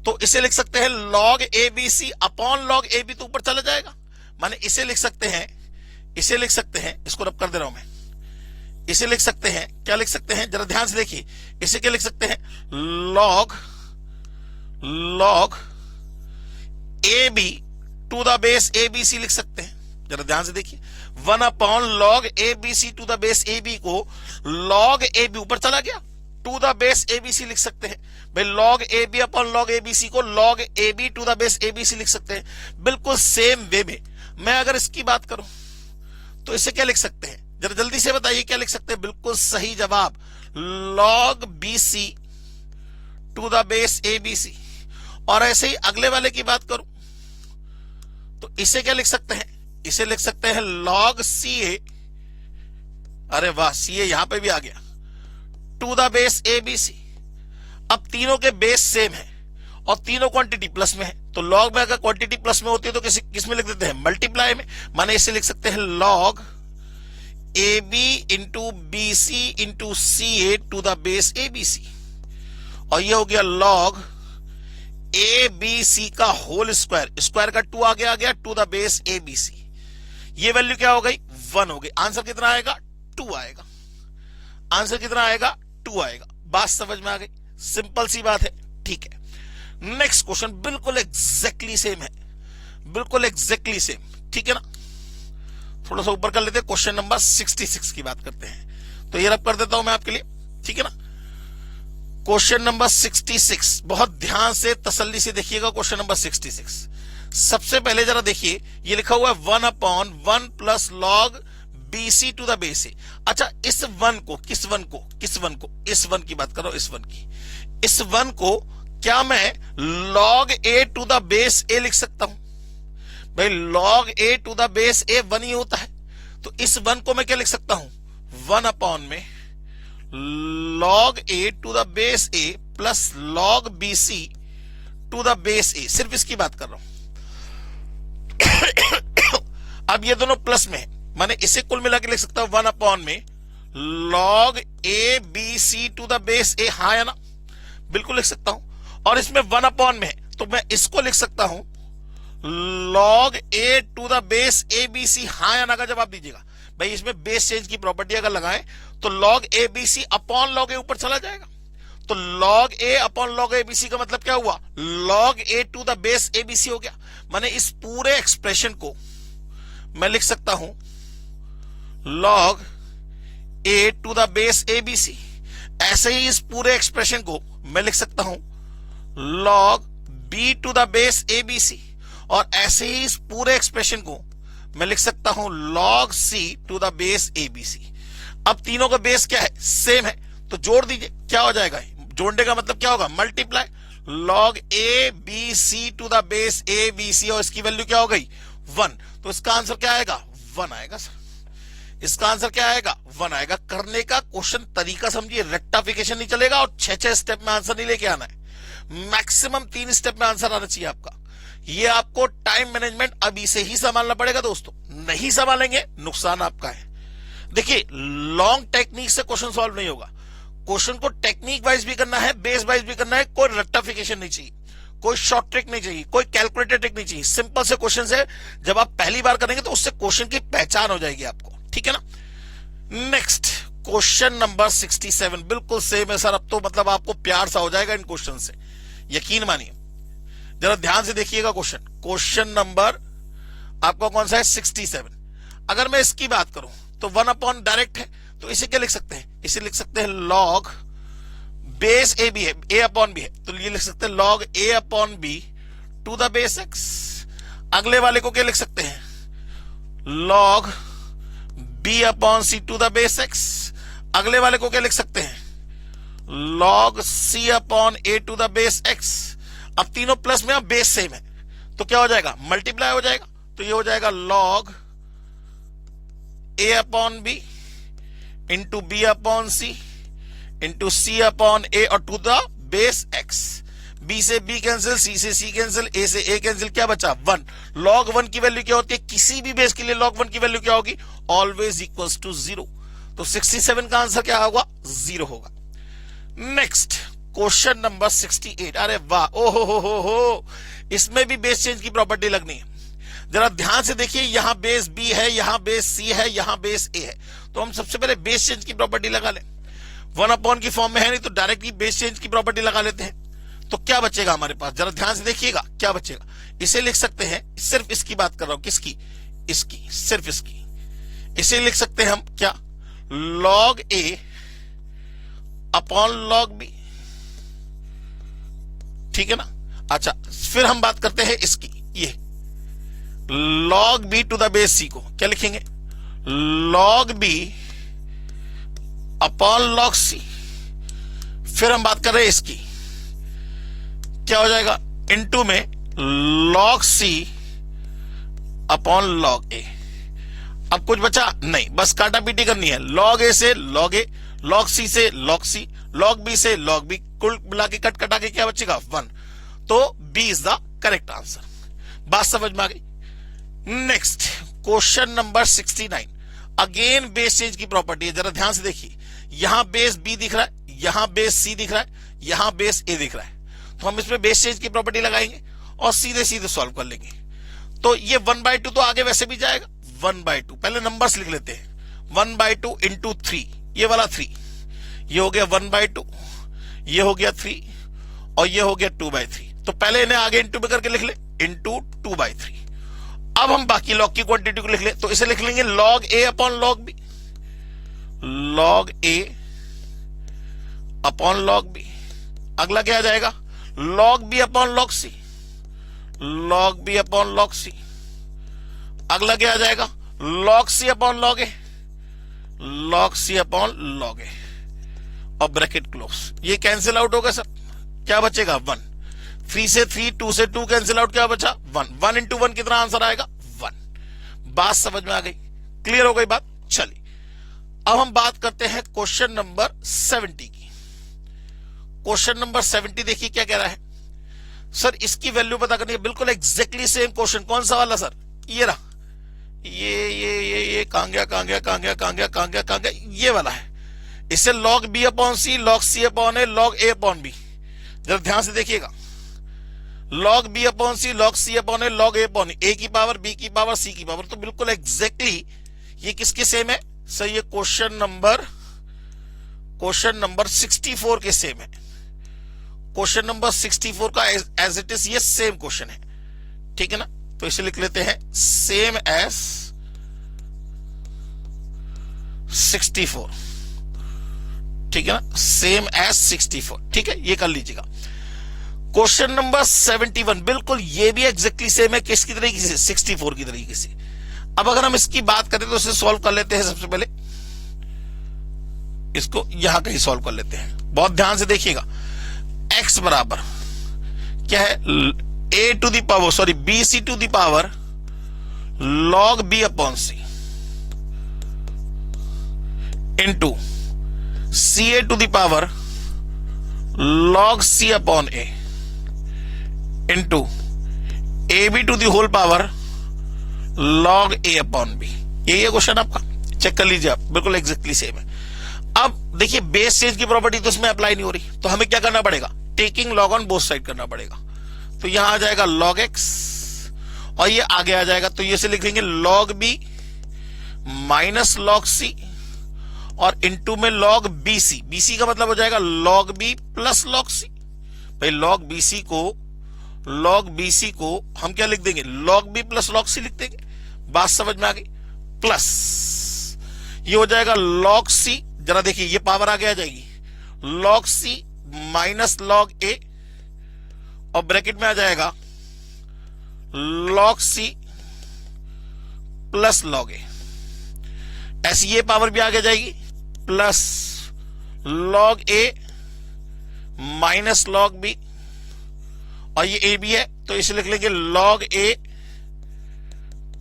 तो इसे लिख सकते हैं log abc upon log ab, तो ऊपर चला जाएगा, माने इसे लिख सकते हैं, इसे लिख सकते हैं, इसको रब कर दे रहा हूं मैं, इसे लिख सकते हैं, क्या लिख सकते हैं, जरा ध्यान से देखिए, इसे क्या लिख सकते हैं, log ab to the base abc लिख सकते हैं। जरा ध्यान से देखिए, 1 upon log abc to the base ab को log ab ऊपर चला गया, टू द बेस abc लिख सकते हैं। भाई log ab upon log abc को log ab to the base abc लिख सकते हैं। बिल्कुल सेम वे में मैं अगर इसकी बात करूं तो इसे क्या लिख सकते हैं, जरा जल्दी से बताइए क्या लिख सकते हैं। बिल्कुल सही जवाब, log bc to the base abc। और ऐसे ही अगले वाले की बात करूं तो इसे क्या लिख सकते हैं, इसे लिख सकते हैं log ca, अरे वाह ca यहां पे भी आ गया, टू द बेस abc। अब तीनों के बेस सेम है और तीनों क्वांटिटी प्लस में है, तो log में अगर क्वांटिटी प्लस में होती है तो किस में लिख देते हैं, मल्टीप्लाई में। माने इसे लिख सकते हैं log AB into BC into CA to the base ABC, और ये हो गया log ABC का होल स्क्वायर, स्क्वायर का 2 आगे आ गया, टू द बेस ABC। ये वैल्यू क्या हो गई, 1 हो गई। आंसर कितना आएगा, 2 आएगा। आंसर कितना आएगा, 2 आएगा। बात समझ में आ गई, सिंपल सी बात है, ठीक है। नेक्स्ट क्वेश्चन बिल्कुल एग्जैक्टली सेम है, बिल्कुल एग्जैक्टली सेम, ठीक है ना। थोड़ा सा ऊपर कर लेते हैं, क्वेश्चन नंबर 66 की बात करते हैं। तो ये रब कर देता हूं मैं आपके लिए, ठीक है ना। क्वेश्चन नंबर 66, बहुत ध्यान से तसल्ली से देखिएगा। क्वेश्चन नंबर 66 सबसे पहले जरा देखिए, ये लिखा हुआ है 1/1 plus log BC to the base a. अच्छा, इस वन को, किस वन को, किस वन को, इस वन की बात करो, इस वन की, इस वन को क्या मैं log A to the base A लिख सकता हूं? भाई log A to the base A 1 ही होता है, तो इस वन को मैं क्या लिख सकता हूं, 1 में log A to the base A plus log BC to the base A। सिर्फ इसकी बात कर रहा हूं। अब ये दोनों प्लस में है, माने इसे कुल मिला के लिख सकता हूं 1 में log A BC to the base A। हाँ या ना, बिल्कुल लिख सकता हूं। और इसमें 1 में है, तो मैं इसको लिख सकता हूं log A to the base ABC। हाँ या ना का जवाब दीजिएगा। भाई इसमें बेस चेंज की प्रॉपर्टी अगर लगाएं तो log ABC upon log A ऊपर चला जाएगा, तो log A upon log ABC का मतलब क्या हुआ, log A to the base ABC हो गया। माने इस पूरे एक्सप्रेशन को मैं लिख सकता हूं log A to the base ABC। ऐसे ही इस पूरे एक्सप्रेशन को मैं लिख सकता हूं log B to the base ABC, और ऐसे ही इस पूरे एक्सप्रेशन को मैं लिख सकता हूं log C to the base ABC। अब तीनों का बेस क्या है, सेम है, तो जोड़ दीजिए, क्या हो जाएगा, जोड़ने का मतलब क्या होगा, multiply log A BC to the base ABC, और इसकी वैल्यू क्या हो गई, 1। तो इसका आंसर क्या आएगा, 1 आएगा सर। इसका आंसर क्या आएगा, 1 आएगा। करने का क्वेश्चन तरीका समझिए, रेक्टिफिकेशन नहीं चलेगा और 6 स्टेप में आंसर नहीं लेके आना है, मैक्सिमम 3 स्टेप में आंसर आना चाहिए आपका। ये आपको टाइम मैनेजमेंट अभी से ही संभालना पड़ेगा दोस्तों, नहीं संभालेंगे नुकसान आपका है। देखिए लॉन्ग टेक्निक से क्वेश्चन सॉल्व नहीं होगा, क्वेश्चन को टेक्निक वाइज भी करना है, बेस वाइज भी करना है। कोई रेक्टिफिकेशन नहीं चाहिए, कोई शॉर्ट ट्रिक नहीं चाहिए, कोई कैलकुलेटेड ट्रिक नहीं चाहिए। सिंपल से क्वेश्चन से जब आप पहली बार करेंगे तो उससे क्वेश्चन की पहचान हो जाएगी आपको, ठीक है ना। नेक्स्ट क्वेश्चन नंबर 67 बिल्कुल सेम है सर। अब तो मतलब आपको प्यार सा हो जाएगा इन क्वेश्चन से, यकीन मानिए। जरा ध्यान से देखिएगा क्वेश्चन, क्वेश्चन नंबर आपका कौन सा है, 67। अगर मैं इसकी बात करूं तो 1 डायरेक्ट है, तो इसे क्या लिख सकते हैं, इसे लिख सकते हैं log बेस A B है, A अपॉन B है, तो ये लिख सकते हैं log A upon B to the base X। अगले वाले को क्या लिख सकते हैं, log B upon C to the base X। अगले वाले को क्या लिख सकते हैं, log C upon A to the base X। अब तीनों प्लस में, अब बेस सेम है, तो क्या हो जाएगा, मल्टीप्लाई हो जाएगा, तो ये हो जाएगा log A upon B into B upon C into C upon A और to the base X। B से B कैंसिल, C से C कैंसिल, A से A कैंसिल, क्या बचा, 1। log 1 की वैल्यू क्या होती है, किसी भी बेस के लिए log 1 की वैल्यू क्या होगी, ऑलवेज इक्वल्स टू 0। तो 67 का आंसर क्या होगा, 0 होगा। Next question number 68। अरे वाह, ओहो हो, इसमें भी बेस चेंज की प्रॉपर्टी लगनी है। जरा ध्यान से देखिए, यहां बेस B है, यहां बेस C है, यहां बेस A है, तो हम सबसे पहले बेस चेंज की प्रॉपर्टी लगा लें। 1 की फॉर्म में है नहीं, तो डायरेक्टली बेस चेंज की प्रॉपर्टी लगा लेते हैं। तो क्या बचेगा हमारे पास, जरा ध्यान से देखिएगा क्या बचेगा। इसे लिख सकते हैं, सिर्फ इसकी बात कर रहा हूं, किसकी, इसकी, सिर्फ इसकी। इसे लिख सकते हैं हम क्या, log A upon log B, ठीक है ना। अच्छा, फिर हम बात करते हैं इसकी, ये log B to the base C को क्या लिखेंगे, log B upon log C। फिर हम बात कर रहे हैं इसकी, क्या हो जाएगा, इनटू में log C upon log A। अब कुछ बचा नहीं, बस काटा पीटी करनी है, log A से log A, log C से log C, log B से log B, कुल मिला के कट कटा के क्या बचेगा, 1। तो B is the correct answer. बात समझ में आ गई। Next question number 69, again base change की प्रॉपर्टी है। जरा ध्यान से देखिए, यहां बेस बी दिख रहा है, यहां बेस सी दिख रहा है, यहां बेस ए दिख रहा है, तो हम इसमें बेस चेंज की प्रॉपर्टी लगाएंगे और सीधे सीधे सॉल्व कर लेंगे। तो ये 1/2 तो आगे वैसे भी जाएगा, 1/2 पहले नंबर्स लिख लेते हैं, 1/2 इंटू 3, ये वाला 3, ये हो गया 1/2, ये हो गया 3 और ये हो गया 2/3। तो पहले इन्हें आगे इंटू में करके लिख ले, इंटू 2/3। अब हम बाकी लॉग की क्वांटिटी को लिख ले, तो इसे लिख लेंगे log a upon log b, log a upon log b। अगला क्या आ जाएगा, log b upon log c, log b upon log c। अगला क्या आ जाएगा, log c upon log a, log c upon log a और ब्रैकेट क्लोज। ये cancel out होगा सब, क्या बचेगा 1। 3 से 3, 2 से 2 कैंसिल आउट, क्या बचा 1। 1 इंटू 1 कितना आंसर आएगा 1। बात समझ में आ गई, क्लियर हो गई बात। चलिए अब हम बात करते हैं क्वेश्चन नंबर 70 की। क्वेश्चन नंबर 70 देखिए क्या कह रहा है। सर इसकी वैल्यू पता करनी है, बिल्कुल एग्जैक्टली सेम क्वेश्चन। कौन सा वाला सर, ये रहा, ये कहां गया कहां गया कहां गया कहां गया कहां गया कहां गया, ये वाला है। इसे log b upon c, log c upon a, log a upon b। जरा ध्यान से देखिएगा, log b upon c, log c upon a, log a upon a की पावर, b की पावर, c की पावर। तो बिल्कुल एग्जैक्टली ये किसके सेम है सर, ये क्वेश्चन नंबर 64 के सेम है। क्वेश्चन नंबर 64 का एज इट इज ये सेम क्वेश्चन है, ठीक है ना। तो इसे लिख लेते हैं सेम एज 64, ठीक है ना, सेम एज 64, ठीक है, ये कर लीजिएगा। क्वेश्चन नंबर 71 बिल्कुल ये भी एग्जैक्टली सेम है, किसकी तरीके से, 64 की तरीके से। अब अगर हम इसकी बात करें तो इसे सॉल्व कर लेते हैं। सबसे पहले इसको यहां कहीं सॉल्व कर लेते हैं, बहुत ध्यान से देखिएगा। x बराबर क्या है, bc to the power log b upon c into ca to the power log c upon a into ab to the whole power log a upon b। यही है क्वेश्चन आपका, चेक कर लीजिए आप, बिल्कुल एग्जैक्टली सेम है। अब देखिए बेस चेंज की प्रॉपर्टी तो इसमें अप्लाई नहीं हो रही, तो हमें क्या करना पड़ेगा, taking log on both side करना पड़ेगा। तो यहां आ जाएगा log x और ये आगे आ जाएगा, तो ये से लिख लेंगे log b minus log c और इंटू में log bc। bc का मतलब हो जाएगा log b plus log c। भाई log bc को हम क्या लिख देंगे, log b plus log c लिख देंगे। बात समझ में आ गई। प्लस ये हो जाएगा log c, जरा देखिए ये पावर आगे आ जाएगी, log c minus log a और ब्रैकेट में आ जाएगा log c plus log a। ऐसी ये पावर भी आगे जाएगी, plus log a minus log b और ये a भी है, तो इसे लिख लेंगे log a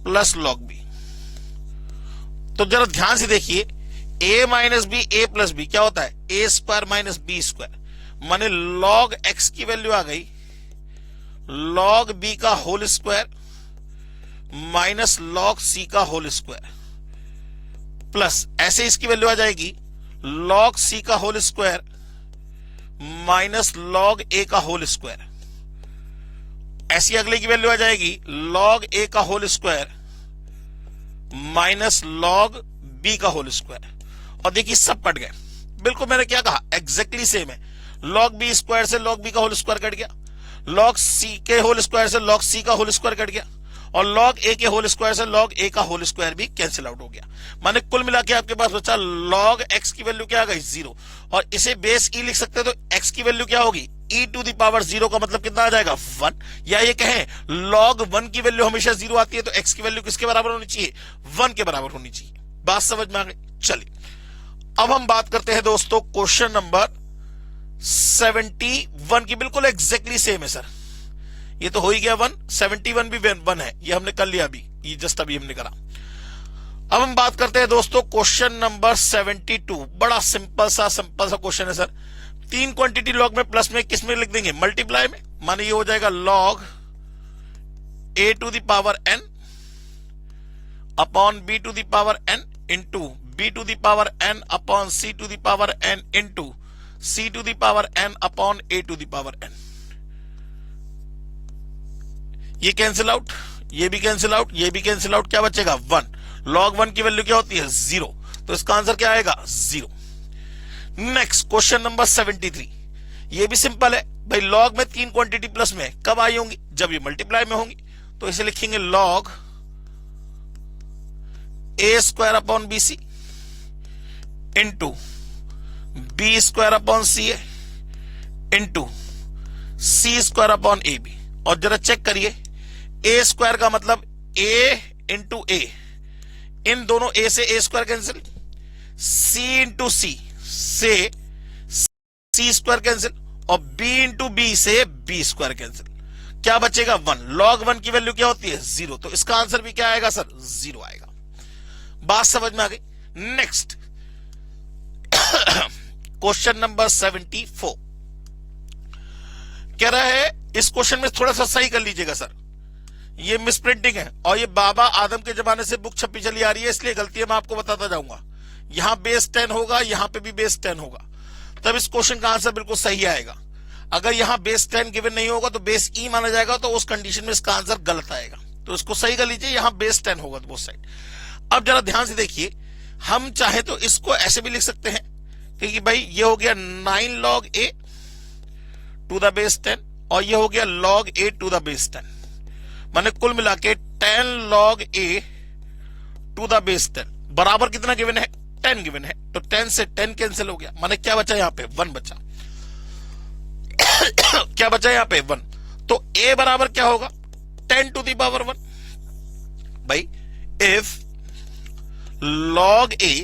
plus log b। तो जरा ध्यान से देखिए, a minus b, a plus b क्या होता है, a square minus B square. माने log x की वैल्यू आ गई log b का whole square minus log c का होल स्क्वायर, प्लस ऐसे इसकी वैल्यू आ जाएगी log c का whole square minus log a का होल स्क्वायर। ऐसी अगले की वैल्यू आ जाएगी log a का whole square minus log b का होल स्क्वायर। और देखिए सब कट गए, बिल्कुल मैंने क्या कहा, एग्जैक्टली सेम है। log b स्क्वायर से log b का होल स्क्वायर कट गया, log c के होल स्क्वायर से log c का होल स्क्वायर कट गया और log a के होल स्क्वायर से log a का होल स्क्वायर भी कैंसिल आउट हो गया। माने कुल मिला के आपके पास बचा log x की वैल्यू क्या आ गई 0 और इसे बेस e लिख सकते हैं, तो x की वैल्यू क्या होगी e टू द पावर 0 का मतलब कितना आ जाएगा 1। या ये कहें log 1 की वैल्यू हमेशा 0 आती है, तो x की वैल्यू किसके बराबर होनी चाहिए, 1 के बराबर होनी चाहिए। बात समझ में आ गई। चलिए अब हम बात करते हैं दोस्तों क्वेश्चन नंबर 71 की, बिल्कुल एग्जैक्टली सेम है सर। ये तो हो ही गया 1, 71 भी 1 है, ये हमने कर लिया अभी, ये जस्ट अभी हमने करा। अब हम बात करते हैं दोस्तों क्वेश्चन नंबर 72। बड़ा सिंपल सा क्वेश्चन है सर। 3 क्वांटिटी लॉग में प्लस में किस में लिख देंगे, मल्टीप्लाई में। माने ये हो जाएगा log a to the power n upon b to the power n into b to the power n upon c to the power n into c to the power n upon a to the power n। ये cancel out, ये भी cancel out, ये भी cancel out, क्या बचेगा 1। log 1 की value क्या होती है 0, तो इसका आंसर क्या आएगा 0। नेक्स्ट क्वेश्चन नंबर 73, ये भी सिंपल है भाई। log में 3 क्वांटिटी प्लस में कब आई होंगी, जब ये मल्टीप्लाई में होंगी, तो इसे लिखेंगे log a square upon b c into b square upon c a into c square upon a b. और जरा चेक करिए, ए स्क्वायर का मतलब ए इंटू ए, इन दोनों ए से ए स्क्वायर कैंसिल, सी इंटू सी से सी स्क्वायर कैंसिल, और बी इंटू बी से बी स्क्वायर कैंसिल। क्या बचेगा 1। log 1 की वैल्यू क्या होती है 0, तो इसका आंसर भी क्या आएगा सर 0 आएगा। बात समझ में आ गई। नेक्स्ट क्वेश्चन नंबर 74 कह रहा है, इस क्वेश्चन में थोड़ा सा सही कर लीजिएगा सर, ये मिसप्रिंटिंग है और ये बाबा आदम के जमाने से बुक छपी चली आ रही है, इसलिए गलती है, मैं आपको बताता जाऊंगा। यहां बेस 10 होगा, यहां पे भी बेस 10 होगा, तब इस क्वेश्चन का आंसर बिल्कुल सही आएगा। अगर यहां बेस 10 गिवन नहीं होगा तो बेस ई माना जाएगा, तो उस कंडीशन में इसका आंसर गलत आएगा। तो इसको सही कर लीजिए, यहां बेस 10 होगा बोथ साइड। अब जरा ध्यान से देखिए, हम चाहे तो इसको ऐसे भी लिख सकते हैं, क्योंकि भाई ये हो गया 9 log a to the base 10 और ये हो गया log a to the base 10, माने कुल मिला के 10 log a to the base 10 बराबर कितना गिवन है 10 गिवन है, तो 10 से 10 कैंसिल हो गया, माने क्या बचा यहां पे 1 बचा। क्या बचा यहां पे 1, तो a बराबर क्या होगा 10 टू द पावर 1। भाई if log a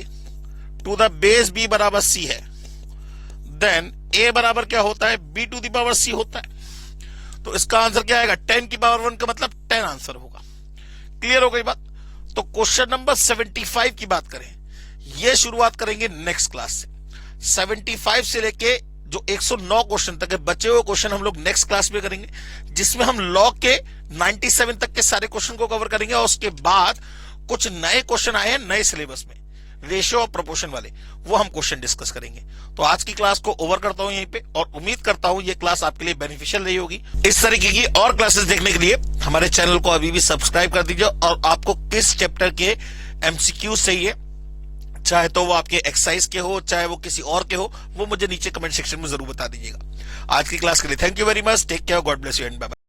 to the base b बराबर c है, देन a बराबर क्या होता है b to the power c होता है, तो इसका आंसर क्या आएगा 10 की पावर 1 का मतलब 10 आंसर होगा। क्लियर हो गई बात। तो क्वेश्चन नंबर 75 की बात करें, ये शुरुआत करेंगे नेक्स्ट क्लास से। 75 से लेके जो 109 क्वेश्चन तक है, बचे हुए क्वेश्चन हम लोग नेक्स्ट क्लास में करेंगे, जिसमें हम लॉग के 97 तक के सारे क्वेश्चन को कवर करेंगे। और उसके बाद कुछ नए क्वेश्चन आए हैं नए सिलेबस में, रेशियो और प्रोपोर्शन वाले, वो हम क्वेश्चन डिस्कस करेंगे। तो आज की क्लास को ओवर करता हूं यहीं पे, और उम्मीद करता हूं ये क्लास आपके लिए बेनिफिशियल रही होगी। इस तरीके की और क्लासेस देखने के लिए हमारे चैनल को अभी भी सब्सक्राइब कर दीजिए, और आपको किस चैप्टर के एमसीक्यू चाहिए, चाहे तो वो आपके एक्सरसाइज के हो, चाहे वो किसी और के हो, वो मुझे नीचे कमेंट सेक्शन में जरूर बता दीजिएगा। आज की क्लास के लिए thank you very much, take care, God bless you and bye bye.